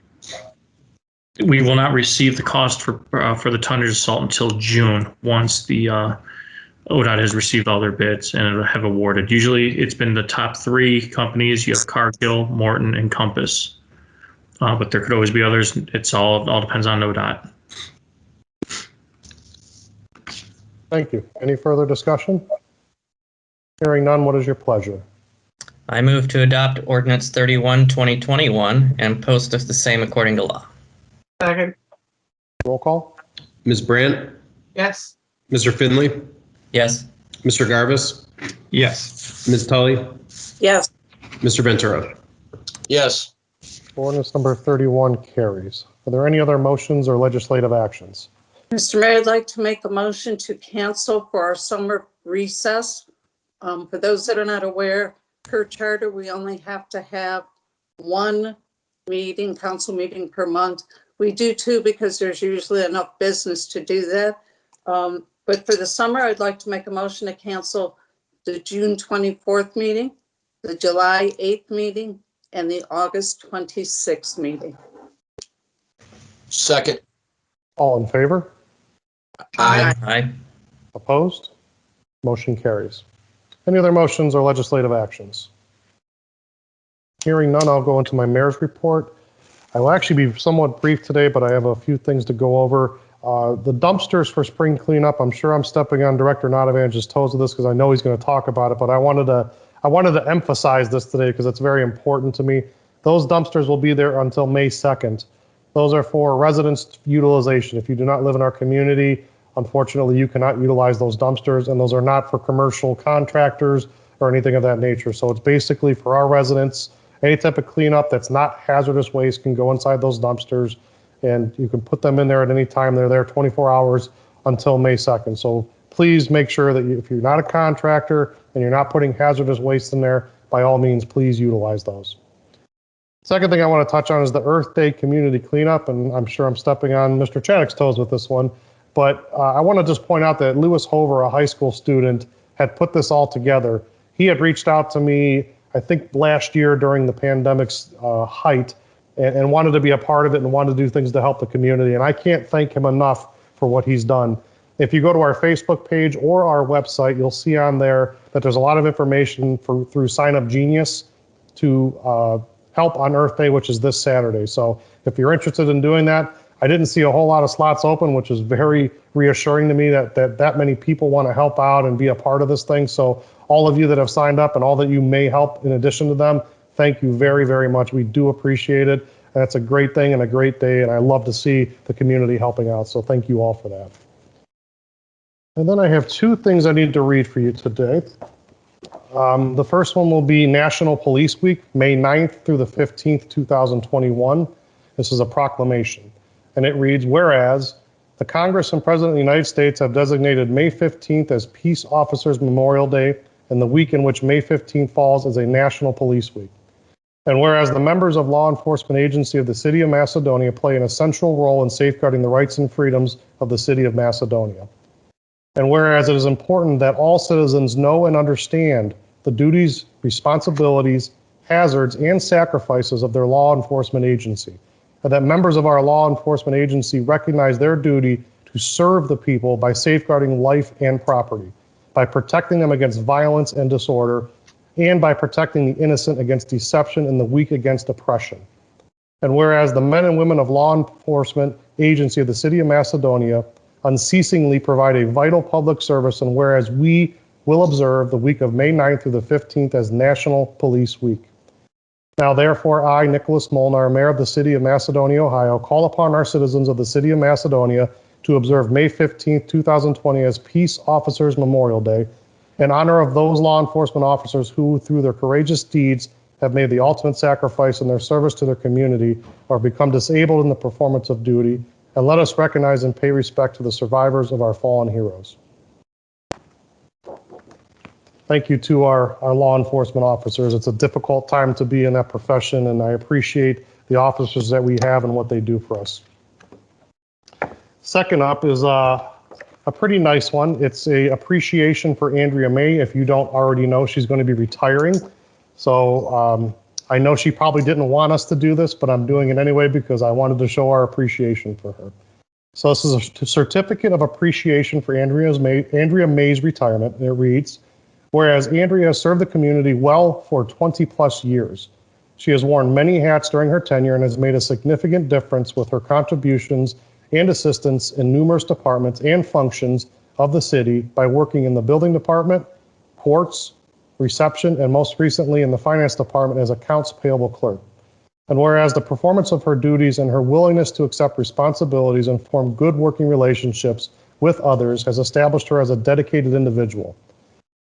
we will not receive the cost for the tonnage of salt until June, once the ODOT has received all their bids and have awarded. Usually it's been the top three companies. You have Cargill, Morton, and Compass. But there could always be others. It all depends on ODOT. Thank you. Any further discussion? Hearing none, what is your pleasure? I move to adopt ordinance 31, 2021 and post the same according to law. Second. Roll call? Ms. Brandt? Yes. Mr. Finley? Yes. Mr. Garvis? Yes. Ms. Tully? Yes. Mr. Ventura? Yes. Ordinance number 31 carries. Are there any other motions or legislative actions? Mr. Mayor, I'd like to make a motion to cancel for our summer recess. For those that are not aware, per charter, we only have to have one meeting, council meeting per month. We do two because there's usually enough business to do that. But for the summer, I'd like to make a motion to cancel the June 24th meeting, the July 8th meeting, and the August 26th meeting. Second. All in favor? Aye. Aye. Opposed? Motion carries. Any other motions or legislative actions? Hearing none, I'll go into my mayor's report. I will actually be somewhat brief today, but I have a few things to go over. The dumpsters for spring cleanup, I'm sure I'm stepping on Director Notavange's toes with this because I know he's going to talk about it, but I wanted to emphasize this today because it's very important to me. Those dumpsters will be there until May 2nd. Those are for residents' utilization. If you do not live in our community, unfortunately, you cannot utilize those dumpsters, and those are not for commercial contractors or anything of that nature. So it's basically for our residents. Any type of cleanup that's not hazardous waste can go inside those dumpsters, and you can put them in there at any time. They're there 24 hours until May 2nd. So please make sure that if you're not a contractor and you're not putting hazardous waste in there, by all means, please utilize those. Second thing I want to touch on is the Earth Day community cleanup, and I'm sure I'm stepping on Mr. Chaddock's toes with this one, but I want to just point out that Lewis Hover, a high school student, had put this all together. He had reached out to me, I think last year during the pandemic's height, and wanted to be a part of it and wanted to do things to help the community, and I can't thank him enough for what he's done. If you go to our Facebook page or our website, you'll see on there that there's a lot of information through Sign Up Genius. to help on Earth Day, which is this Saturday. So if you're interested in doing that, I didn't see a whole lot of slots open, which is very reassuring to me that many people want to help out and be a part of this thing. So all of you that have signed up and all that you may help in addition to them, thank you very, very much. We do appreciate it. And it's a great thing and a great day. And I love to see the community helping out. So thank you all for that. And then I have two things I need to read for you today. The first one will be National Police Week, May 9th through the 15th, 2021. This is a proclamation. And it reads, whereas the Congress and President of the United States have designated May 15th as Peace Officers Memorial Day and the week in which May 15th falls as a National Police Week. And whereas the members of law enforcement agency of the City of Macedonia play an essential role in safeguarding the rights and freedoms of the City of Macedonia. And whereas it is important that all citizens know and understand the duties, responsibilities, hazards, and sacrifices of their law enforcement agency, and that members of our law enforcement agency recognize their duty to serve the people by safeguarding life and property, by protecting them against violence and disorder, and by protecting the innocent against deception and the weak against oppression. And whereas the men and women of law enforcement agency of the City of Macedonia unceasingly provide a vital public service, and whereas we will observe the week of May 9th through the 15th as National Police Week. Now, therefore, I, Nicholas Molnar, Mayor of the City of Macedonia, Ohio, call upon our citizens of the City of Macedonia to observe May 15th, 2020 as Peace Officers Memorial Day in honor of those law enforcement officers who, through their courageous deeds, have made the ultimate sacrifice in their service to their community or become disabled in the performance of duty, and let us recognize and pay respect to the survivors of our fallen heroes. Thank you to our law enforcement officers. It's a difficult time to be in that profession, and I appreciate the officers that we have and what they do for us. Second up is a pretty nice one. It's a appreciation for Andrea May. If you don't already know, she's going to be retiring. So I know she probably didn't want us to do this, but I'm doing it anyway because I wanted to show our appreciation for her. So this is a certificate of appreciation for Andrea May's retirement. And it reads, whereas Andrea has served the community well for 20 plus years. She has worn many hats during her tenure and has made a significant difference with her contributions and assistance in numerous departments and functions of the city by working in the building department, courts, reception, and most recently in the finance department as accounts payable clerk. And whereas the performance of her duties and her willingness to accept responsibilities and form good working relationships with others has established her as a dedicated individual.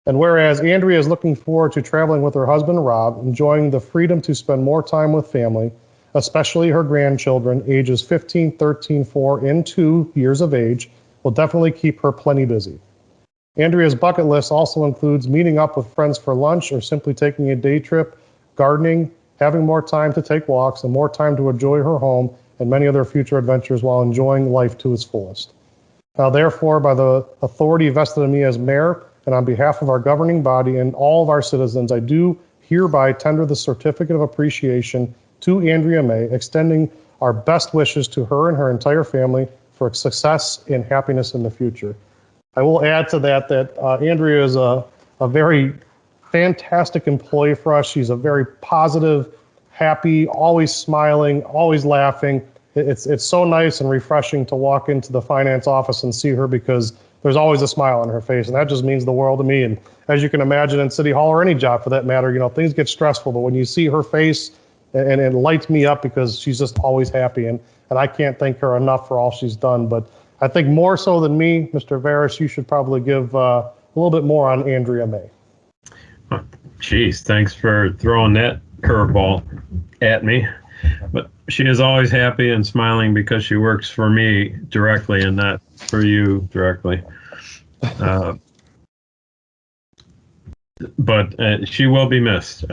And whereas Andrea is looking forward to traveling with her husband, Rob, enjoying the freedom to spend more time with family, especially her grandchildren, ages 15, 13, 4, and 2 years of age, will definitely keep her plenty busy. Andrea's bucket list also includes meeting up with friends for lunch or simply taking a day trip, gardening, having more time to take walks, and more time to enjoy her home and many other future adventures while enjoying life to its fullest. Now, therefore, by the authority vested in me as mayor, and on behalf of our governing body and all of our citizens, I do hereby tender the certificate of appreciation to Andrea May, extending our best wishes to her and her entire family for success and happiness in the future. I will add to that Andrea is a very fantastic employee for us. She's a very positive, happy, always smiling, always laughing. It's so nice and refreshing to walk into the finance office and see her because there's always a smile on her face, and that just means the world to me. And as you can imagine in City Hall or any job for that matter, you know, things get stressful, but when you see her face, and it lights me up because she's just always happy, and I can't thank her enough for all she's done. But I think more so than me, Mr. Veras, you should probably give a little bit more on Andrea May. Geez, thanks for throwing that curveball at me. But she is always happy and smiling because she works for me directly and not for you directly. But she will be missed.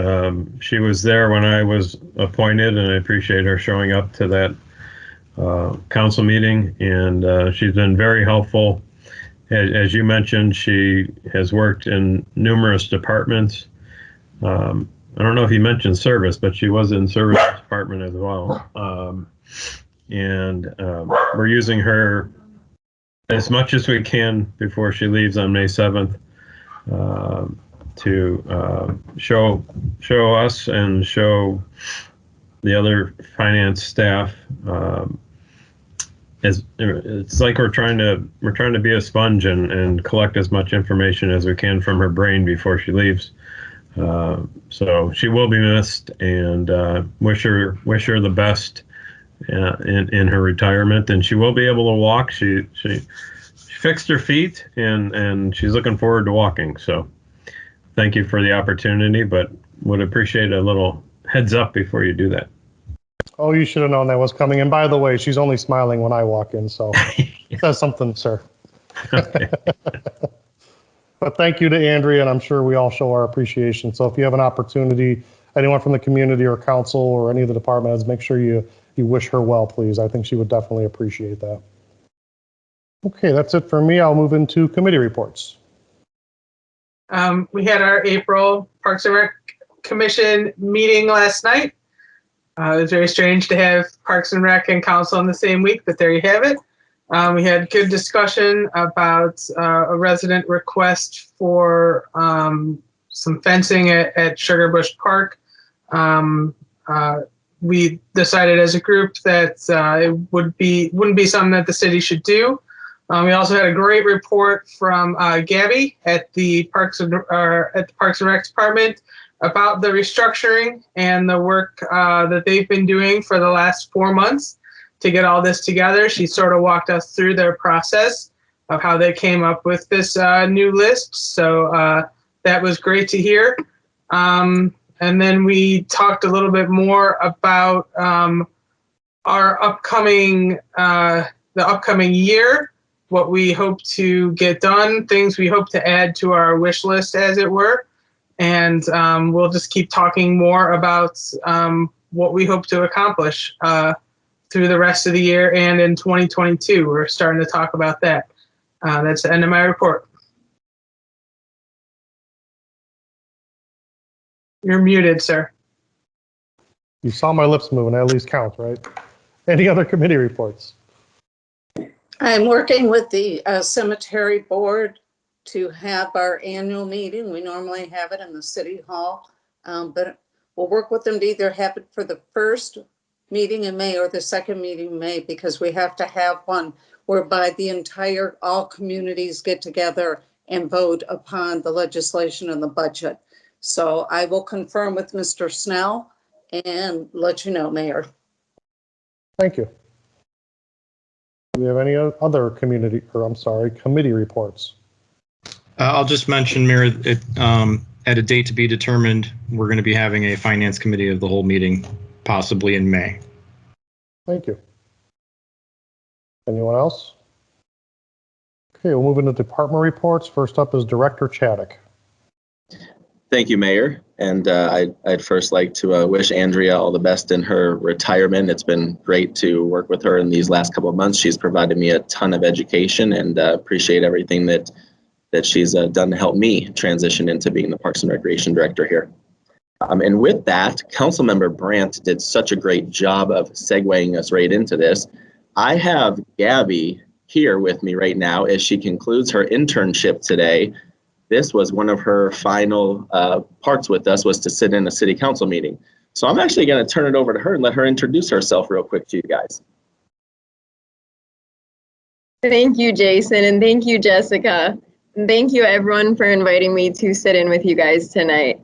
She was there when I was appointed, and I appreciate her showing up to that council meeting, and she's been very helpful. As you mentioned, she has worked in numerous departments. I don't know if you mentioned service, but she was in service department as well. We're using her as much as we can before she leaves on May 7th. to show us and show the other finance staff. It's like we're trying to be a sponge and collect as much information as we can from her brain before she leaves. So she will be missed, and wish her the best in her retirement. And she will be able to walk. She fixed her feet, and she's looking forward to walking. So thank you for the opportunity, but would appreciate a little heads up before you do that. Oh, you should have known that was coming. And by the way, she's only smiling when I walk in, so that's something, sir. Okay. But thank you to Andrea, and I'm sure we all show our appreciation. So if you have an opportunity, anyone from the community or council or any of the department heads, make sure you wish her well, please. I think she would definitely appreciate that. Okay, that's it for me. I'll move into committee reports. We had our April Parks and Rec Commission meeting last night. It was very strange to have Parks and Rec and Council in the same week, but there you have it. We had good discussion about a resident request for some fencing at Sugar Bush Park. We decided as a group that it wouldn't be something that the city should do. We also had a great report from Gabby at the Parks and Rec Department about the restructuring and the work that they've been doing for the last 4 months to get all this together. She sort of walked us through their process of how they came up with this new list. So that was great to hear. And then we talked a little bit more about our upcoming year, what we hope to get done, things we hope to add to our wish list, as it were. And we'll just keep talking more about what we hope to accomplish through the rest of the year and in 2022. We're starting to talk about that. That's the end of my report. You're muted, sir. You saw my lips moving, that at least counts, right? Any other committee reports? I'm working with the cemetery board to have our annual meeting. We normally have it in the city hall, but we'll work with them to either have it for the first meeting in May or the second meeting in May, because we have to have one whereby all communities get together and vote upon the legislation and the budget. So I will confirm with Mr. Snell and let you know, Mayor. Thank you. Do we have any other committee reports? I'll just mention, Mayor, at a date to be determined, we're going to be having a finance committee of the whole meeting, possibly in May. Thank you. Anyone else? Okay, we'll move into department reports. First up is Director Chaddock. Thank you, Mayor. And I'd first like to wish Andrea all the best in her retirement. It's been great to work with her in these last couple of months. She's provided me a ton of education, and appreciate everything that she's done to help me transition into being the Parks and Recreation Director here. And with that, Councilmember Brandt did such a great job of segueing us right into this. I have Gabby here with me right now as she concludes her internship today. This was one of her final parts with us, was to sit in a city council meeting. So I'm actually going to turn it over to her and let her introduce herself real quick to you guys. Thank you, Jason, and thank you, Jessica. And thank you, everyone, for inviting me to sit in with you guys tonight.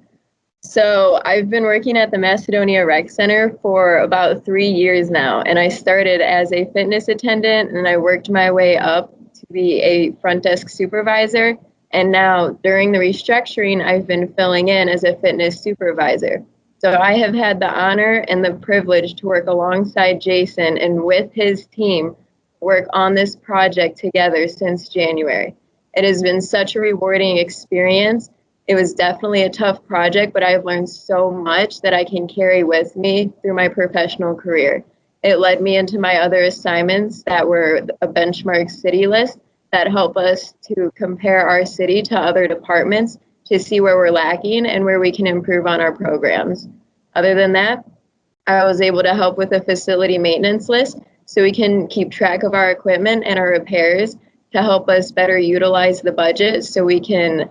So I've been working at the Macedonia Rec Center for about 3 years now, and I started as a fitness attendant, and I worked my way up to be a front desk supervisor. And now, during the restructuring, I've been filling in as a fitness supervisor. So I have had the honor and the privilege to work alongside Jason and with his team work on this project together since January. It has been such a rewarding experience. It was definitely a tough project, but I've learned so much that I can carry with me through my professional career. It led me into my other assignments that were a benchmark city list that help us to compare our city to other departments to see where we're lacking and where we can improve on our programs. Other than that, I was able to help with a facility maintenance list so we can keep track of our equipment and our repairs to help us better utilize the budget so we can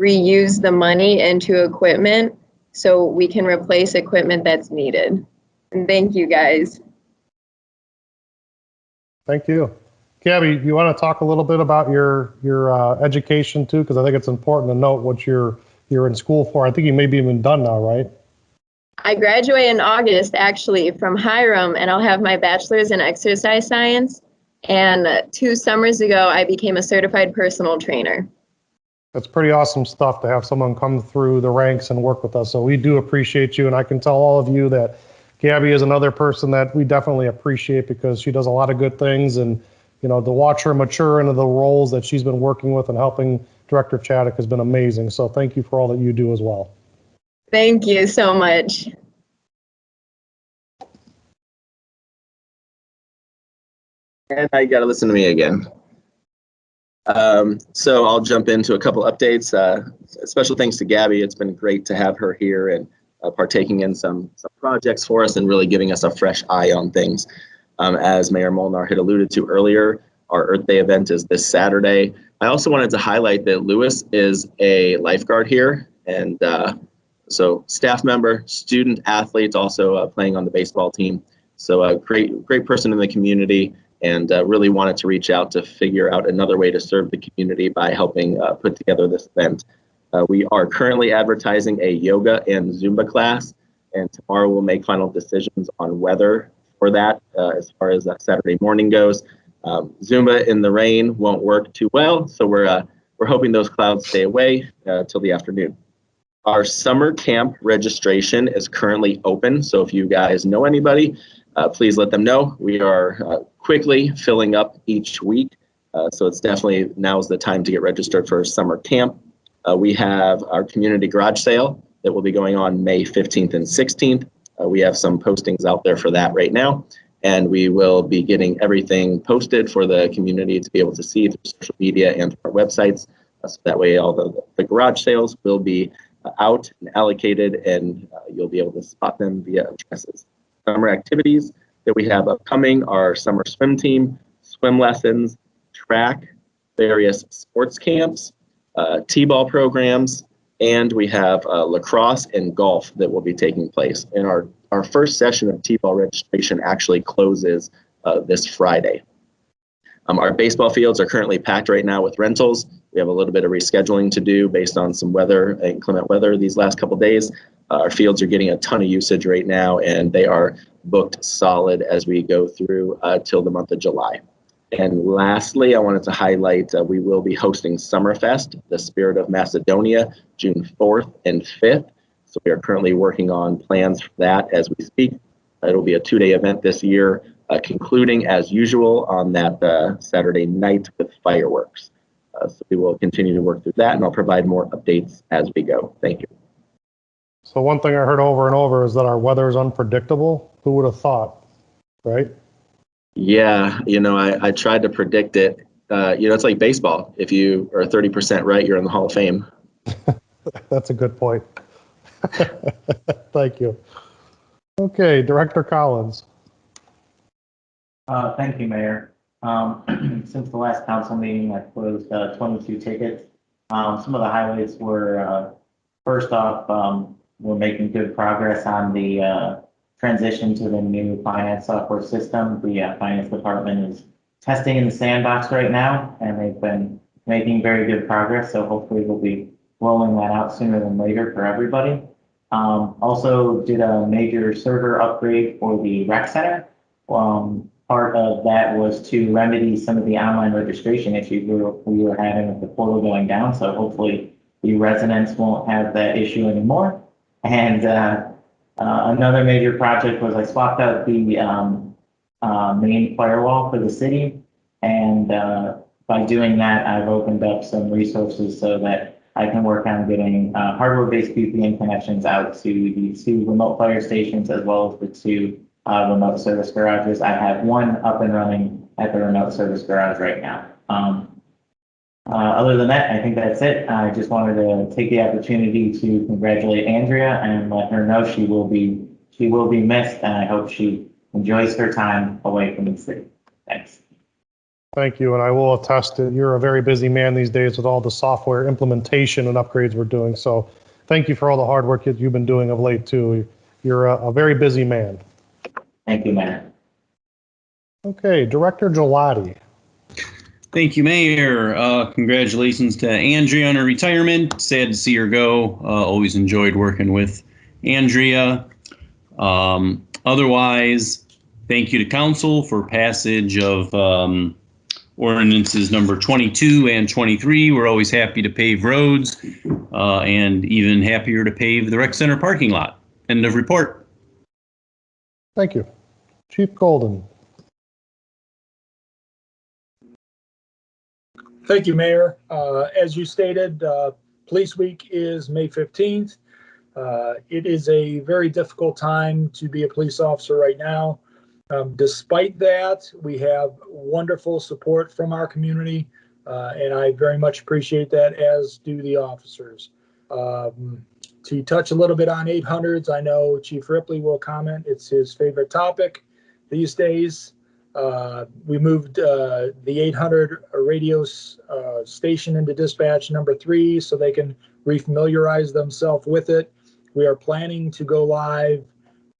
reuse the money into equipment so we can replace equipment that's needed. And thank you guys. Thank you. Gabby, you want to talk a little bit about your education too? Because I think it's important to note what you're in school for. I think you may be even done now, right? I graduate in August actually from Hiram, and I'll have my bachelor's in exercise science. And 2 summers ago, I became a certified personal trainer. That's pretty awesome stuff to have someone come through the ranks and work with us. So we do appreciate you. And I can tell all of you that Gabby is another person that we definitely appreciate because she does a lot of good things. And, you know, to watch her mature into the roles that she's been working with and helping Director Chaddock has been amazing. So thank you for all that you do as well. Thank you so much. And now you got to listen to me again. So I'll jump into a couple updates. Special thanks to Gabby. It's been great to have her here and partaking in some projects for us and really giving us a fresh eye on things. As Mayor Molnar had alluded to earlier, our Earth Day event is this Saturday. I also wanted to highlight that Lewis is a lifeguard here, and so staff member, student, athlete, also playing on the baseball team. So a great person in the community, and really wanted to reach out to figure out another way to serve the community by helping put together this event. We are currently advertising a yoga and Zumba class, and tomorrow we'll make final decisions on weather for that as far as Saturday morning goes. Zumba in the rain won't work too well, so we're hoping those clouds stay away till the afternoon. Our summer camp registration is currently open, so if you guys know anybody, please let them know. We are quickly filling up each week, so it's definitely now's the time to get registered for summer camp. We have our community garage sale that will be going on May 15th and 16th. We have some postings out there for that right now, and we will be getting everything posted for the community to be able to see through social media and through our websites. So that way all the garage sales will be out and allocated, and you'll be able to spot them via addresses. Summer activities that we have upcoming are summer swim team, swim lessons, track, various sports camps, T-ball programs, and we have lacrosse and golf that will be taking place. And our first session of T-ball registration actually closes this Friday. Our baseball fields are currently packed right now with rentals. We have a little bit of rescheduling to do based on some weather, inclement weather these last couple days. Our fields are getting a ton of usage right now, and they are booked solid as we go through till the month of July. And lastly, I wanted to highlight we will be hosting Summerfest, the Spirit of Macedonia, June 4th and 5th. So we are currently working on plans for that as we speak. It'll be a 2-day event this year, concluding as usual on that Saturday night with fireworks. So we will continue to work through that, and I'll provide more updates as we go. Thank you. So one thing I heard over and over is that our weather is unpredictable. Who would have thought, right? Yeah, you know, I tried to predict it. You know, it's like baseball. If you are 30% right, you're in the Hall of Fame. That's a good point. Thank you. Okay, Director Collins. Thank you, Mayor. Since the last council meeting, I closed 22 tickets. Some of the highlights were, first off, we're making good progress on the transition to the new finance software system. The finance department is testing in the sandbox right now, and they've been making very good progress. So hopefully we'll be rolling that out sooner than later for everybody. Also did a major server upgrade for the rec center. Part of that was to remedy some of the online registration issues we were having with the portal going down. So hopefully the residents won't have that issue anymore. And another major project was I swapped out the main firewall for the city. And by doing that, I've opened up some resources so that I can work on getting hardware-based VPN connections out to the 2 remote fire stations as well as the 2 remote service garages. I have 1 up and running at the remote service garage right now. Other than that, I think that's it. I just wanted to take the opportunity to congratulate Andrea and let her know she will be missed, and I hope she enjoys her time away from the city. Thanks. Thank you, and I will attest that you're a very busy man these days with all the software implementation and upgrades we're doing. So thank you for all the hard work that you've been doing of late, too. You're a very busy man. Thank you, Mayor. Okay, Director Gelati. Thank you, Mayor. Congratulations to Andrea on her retirement. Sad to see her go. Always enjoyed working with Andrea. Otherwise, thank you to council for passage of ordinances number 22 and 23. We're always happy to pave roads and even happier to pave the rec center parking lot. End of report. Thank you. Chief Golden. Thank you, Mayor. As you stated, Police Week is May 15th. It is a very difficult time to be a police officer right now. Despite that, we have wonderful support from our community, and I very much appreciate that, as do the officers. To touch a little bit on 800s, I know Chief Ripley will comment. It's his favorite topic these days. We moved the 800 radio station into dispatch number 3 so they can refamiliarize themselves with it. We are planning to go live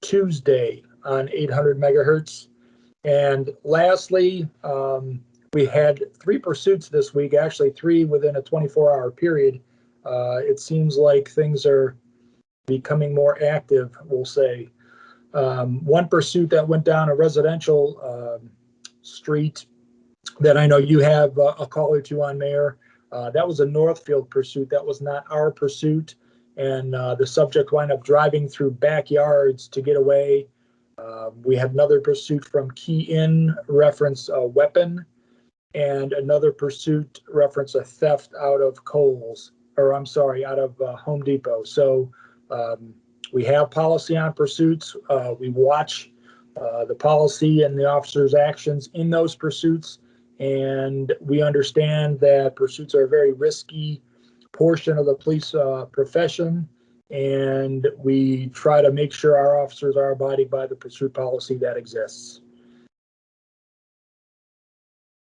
Tuesday on 800 megahertz. And lastly, we had 3 pursuits this week, actually 3 within a 24-hour period. It seems like things are becoming more active, we'll say. One pursuit that went down a residential street that I know you have a call or two on, Mayor. That was a Northfield pursuit. That was not our pursuit. And the subject wound up driving through backyards to get away. We had another pursuit from Key Inn, reference a weapon, and another pursuit reference a theft out of Kohl's, or I'm sorry, out of Home Depot. So we have policy on pursuits. We watch the policy and the officer's actions in those pursuits. And we understand that pursuits are a very risky portion of the police profession. And we try to make sure our officers are abiding by the pursuit policy that exists.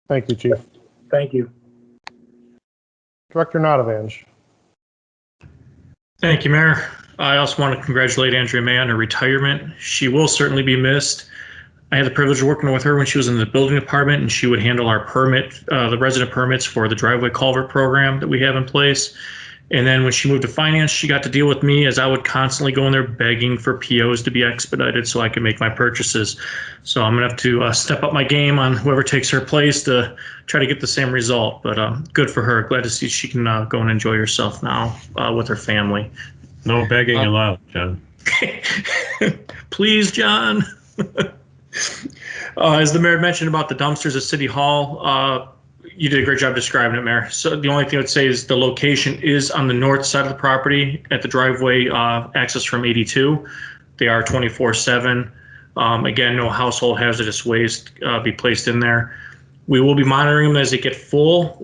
Thank you, Chief. Thank you. Director Nadavange. Thank you, Mayor. I also want to congratulate Andrea May on her retirement. She will certainly be missed. I had the privilege of working with her when she was in the building department, and she would handle our permit, the resident permits for the driveway culvert program that we have in place. And then when she moved to finance, she got to deal with me, as I would constantly go in there begging for POs to be expedited so I could make my purchases. So I'm going to have to step up my game on whoever takes her place to try to get the same result. But good for her. Glad to see she can go and enjoy herself now with her family. No begging allowed, John. Please, John. As the mayor mentioned about the dumpsters at City Hall, you did a great job describing it, Mayor. So the only thing I would say is the location is on the north side of the property at the driveway access from 82. They are 24/7. Again, no household hazardous waste be placed in there. We will be monitoring them as they get full.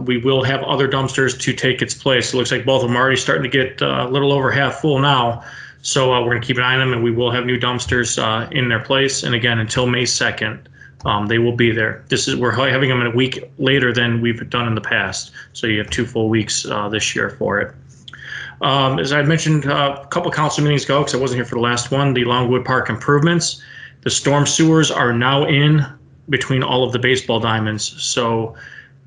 We will have other dumpsters to take its place. It looks like both of them are already starting to get a little over half full now. So we're going to keep an eye on them, and we will have new dumpsters in their place. And again, until May 2nd, they will be there. We're having them in a week later than we've done in the past. So you have 2 full weeks this year for it. As I mentioned a couple council meetings ago, because I wasn't here for the last one, the Longwood Park improvements. The storm sewers are now in between all of the baseball diamonds. So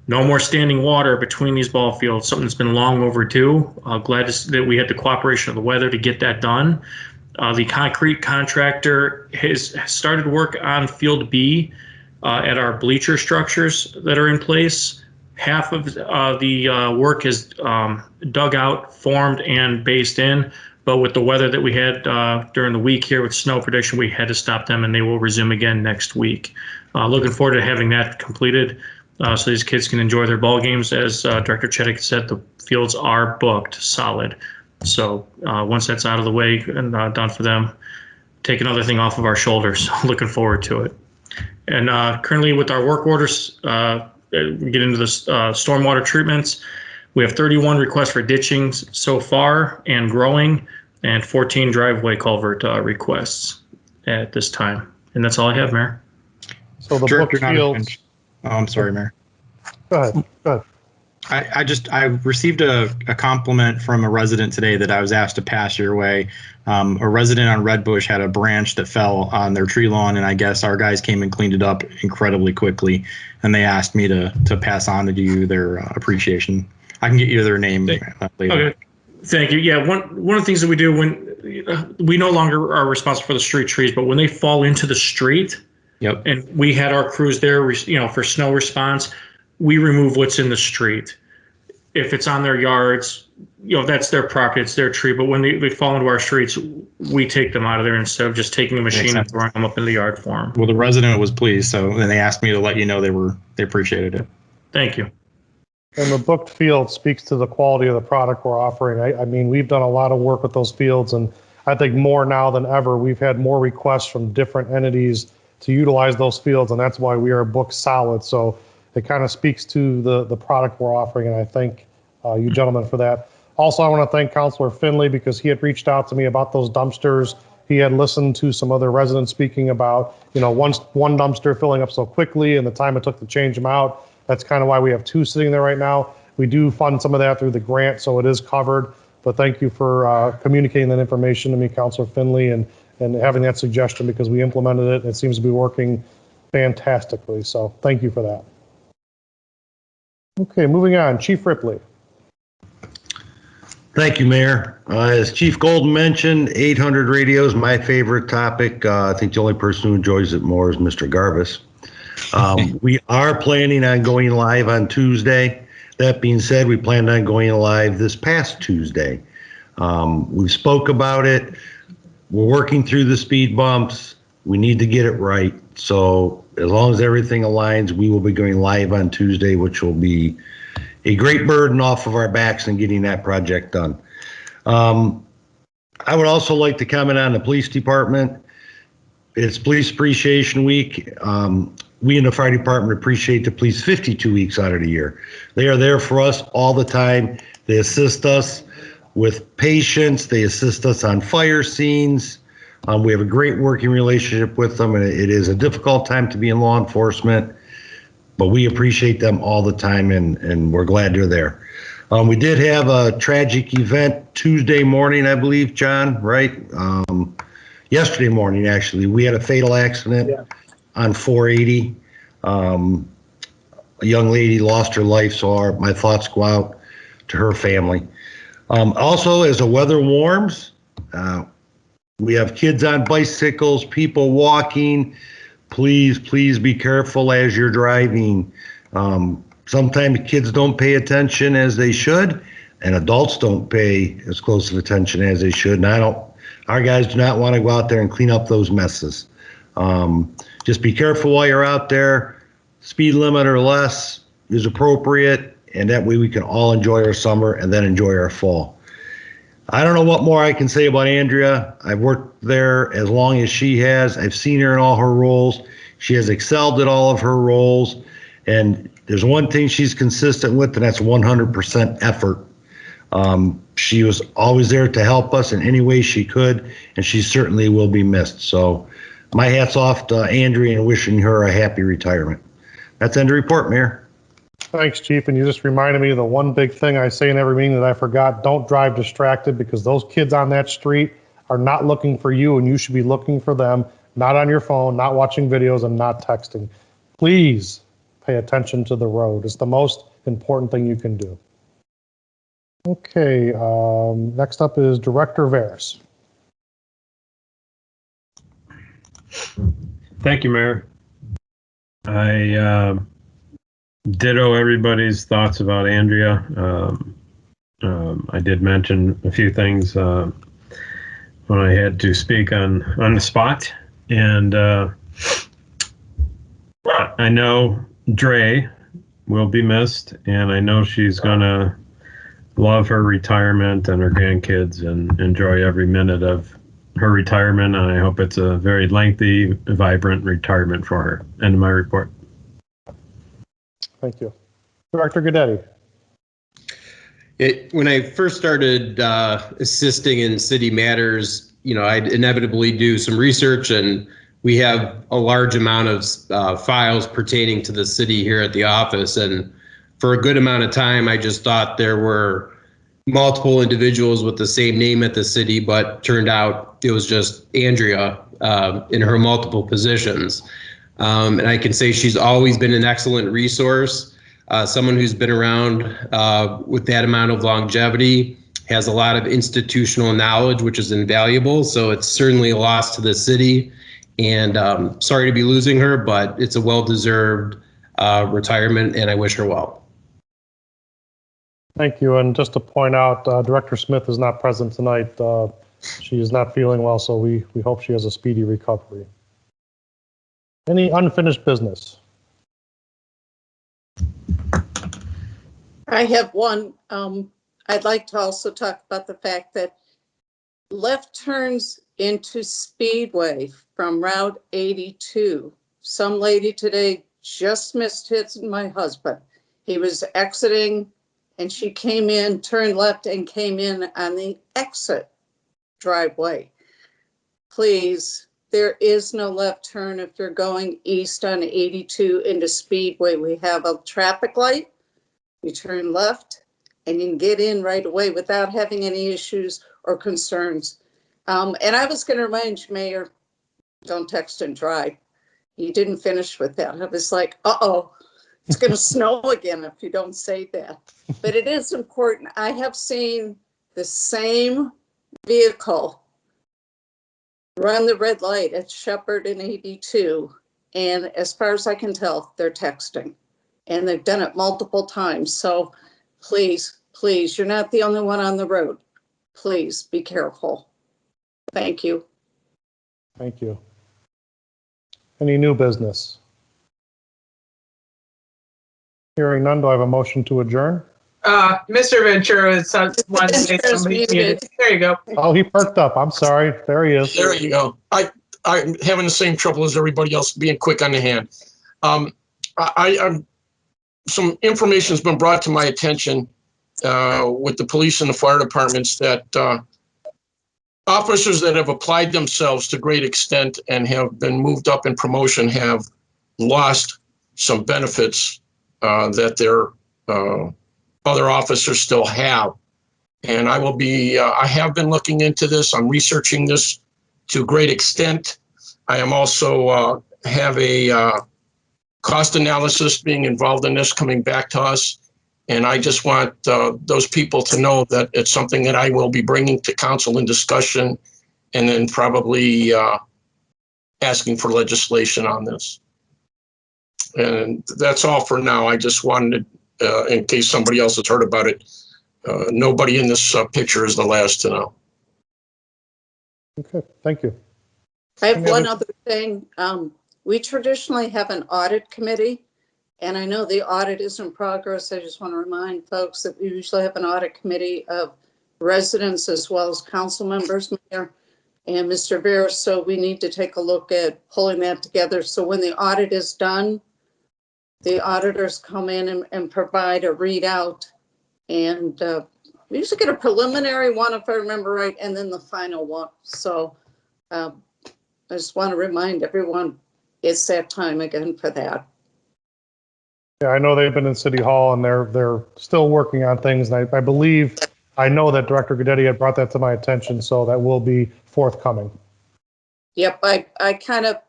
no more standing water between these ball fields, something that's been long overdue. Glad that we had the cooperation of the weather to get that done. The concrete contractor has started work on Field B at our bleacher structures that are in place. Half of the work is dug out, formed, and based in. But with the weather that we had during the week here with snow prediction, we had to stop them, and they will resume again next week. Looking forward to having that completed so these kids can enjoy their ball games. As Director Chedick said, the fields are booked solid. So once that's out of the way and done for them, take another thing off of our shoulders. Looking forward to it. And currently with our work orders, we get into the stormwater treatments. We have 31 requests for ditchings so far and growing, and 14 driveway culvert requests at this time. And that's all I have, Mayor. So the Director book fields, Oh, I'm sorry, Mayor. Go ahead. Go ahead. I received a compliment from a resident today that I was asked to pass your way. A resident on Red Bush had a branch that fell on their tree lawn, and I guess our guys came and cleaned it up incredibly quickly. And they asked me to pass on to you their appreciation. I can get you their name later. Okay. Thank you. Yeah, one of the things that we do when we no longer are responsible for the street trees, but when they fall into the street, Yep. and we had our crews there, for snow response, we remove what's in the street. If it's on their yards, that's their property, it's their tree. But when they fall into our streets, we take them out of there instead of just taking a machine and throwing them up in the yard for them. Well, the resident was pleased, so then they asked me to let you know they appreciated it. Thank you. And the booked field speaks to the quality of the product we're offering. I mean, we've done a lot of work with those fields, and I think more now than ever, we've had more requests from different entities to utilize those fields, and that's why we are booked solid. So it kind of speaks to the product we're offering, and I thank you gentlemen for that. Also, I want to thank Councilor Finley because he had reached out to me about those dumpsters. He had listened to some other residents speaking about, one dumpster filling up so quickly and the time it took to change them out. That's kind of why we have two sitting there right now. We do fund some of that through the grant, so it is covered. But thank you for communicating that information to me, Councilor Finley, and having that suggestion because we implemented it and it seems to be working fantastically. So thank you for that. Okay, moving on. Chief Ripley. Thank you, Mayor. As Chief Golden mentioned, 800 radios, my favorite topic. I think the only person who enjoys it more is Mr. Garbus. We are planning on going live on Tuesday. That being said, we planned on going live this past Tuesday. We spoke about it. We're working through the speed bumps. We need to get it right. So as long as everything aligns, we will be going live on Tuesday, which will be a great burden off of our backs in getting that project done. I would also like to comment on the police department. It's Police Appreciation Week. We in the fire department appreciate the police 52 weeks out of the year. They are there for us all the time. They assist us with patients. They assist us on fire scenes. We have a great working relationship with them, and it is a difficult time to be in law enforcement, but we appreciate them all the time, and we're glad they're there. We did have a tragic event Tuesday morning, I believe, John, right? Yesterday morning, actually. We had a fatal accident on 480. A young lady lost her life, so my thoughts go out to her family. Also, as the weather warms, we have kids on bicycles, people walking. Please be careful as you're driving. Sometimes kids don't pay attention as they should, and adults don't pay as close of attention as they should. And our guys do not want to go out there and clean up those messes. Just be careful while you're out there. Speed limit or less is appropriate, and that way we can all enjoy our summer and then enjoy our fall. I don't know what more I can say about Andrea. I've worked there as long as she has. I've seen her in all her roles. She has excelled at all of her roles. And there's one thing she's consistent with, and that's 100% effort. She was always there to help us in any way she could, and she certainly will be missed. So my hat's off to Andrea and wishing her a happy retirement. That's the end of the report, Mayor. Thanks, Chief. And you just reminded me of the one big thing I say in every meeting that I forgot. Don't drive distracted, because those kids on that street are not looking for you, and you should be looking for them, not on your phone, not watching videos, and not texting. Please pay attention to the road. It's the most important thing you can do. Okay, next up is Director Veras. Thank you, Mayor. I ditto everybody's thoughts about Andrea. I did mention a few things when I had to speak on the spot, and I know Dre will be missed, and I know she's gonna love her retirement and her grandkids and enjoy every minute of her retirement. And I hope it's a very lengthy, vibrant retirement for her. End of my report. Thank you. Director Guidetti. When I first started assisting in city matters, I'd inevitably do some research and we have a large amount of files pertaining to the city here at the office. And for a good amount of time, I just thought there were multiple individuals with the same name at the city, but turned out it was just Andrea in her multiple positions. And I can say she's always been an excellent resource, someone who's been around with that amount of longevity, has a lot of institutional knowledge, which is invaluable. So it's certainly a loss to the city. And sorry to be losing her, but it's a well-deserved retirement, and I wish her well. Thank you. And just to point out, Director Smith is not present tonight. She is not feeling well, so we hope she has a speedy recovery. Any unfinished business? I have one. I'd like to also talk about the fact that left turns into Speedway from Route 82. Some lady today just missed hitting my husband. He was exiting and she came in, turned left and came in on the exit driveway. Please, there is no left turn if you're going east on 82 into Speedway. We have a traffic light. You turn left and you can get in right away without having any issues or concerns. And I was going to remind you, Mayor, don't text and drive. You didn't finish with that. I was like, uh-oh, it's going to snow again if you don't say that. But it is important. I have seen the same vehicle run the red light at Shepherd and 82. And as far as I can tell, they're texting. And they've done it multiple times. So please, please, you're not the only one on the road. Please be careful. Thank you. Thank you. Any new business? Hearing none, do I have a motion to adjourn? Mr. Ventura wants to say something. There you go. Oh, he perked up. I'm sorry. There he is. There you go. I'm having the same trouble as everybody else, being quick on the hand. I'm some information has been brought to my attention with the police and the fire departments that officers that have applied themselves to great extent and have been moved up in promotion have lost some benefits that their other officers still have. And I will be, I have been looking into this. I'm researching this to a great extent. I am also have a cost analysis being involved in this coming back to us. And I just want those people to know that it's something that I will be bringing to council in discussion and then probably asking for legislation on this. And that's all for now. I just wanted, in case somebody else has heard about it, nobody in this picture is the last to know. Okay, thank you. I have one other thing. We traditionally have an audit committee, and I know the audit is in progress. I just want to remind folks that we usually have an audit committee of residents as well as council members, Mayor and Mr. Vera. So we need to take a look at pulling that together. So when the audit is done, the auditors come in and provide a readout, and we usually get a preliminary one, if I remember right, and then the final one. So I just want to remind everyone it's that time again for that. Yeah, I know they've been in City Hall and they're still working on things. And I believe, I know that Director Guidetti had brought that to my attention, so that will be forthcoming. Yep, I kind of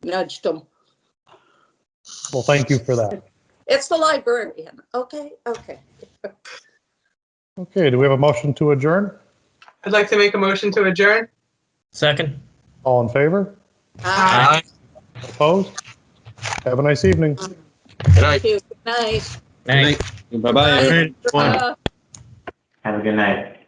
nudged them. Well, thank you for that. It's the librarian. Okay, okay. Okay, do we have a motion to adjourn? I'd like to make a motion to adjourn. Second. All in favor? Aye. Opposed? Have a nice evening. Good night. Thank you. Good night. Night. Bye-bye. Bye. Have a good night.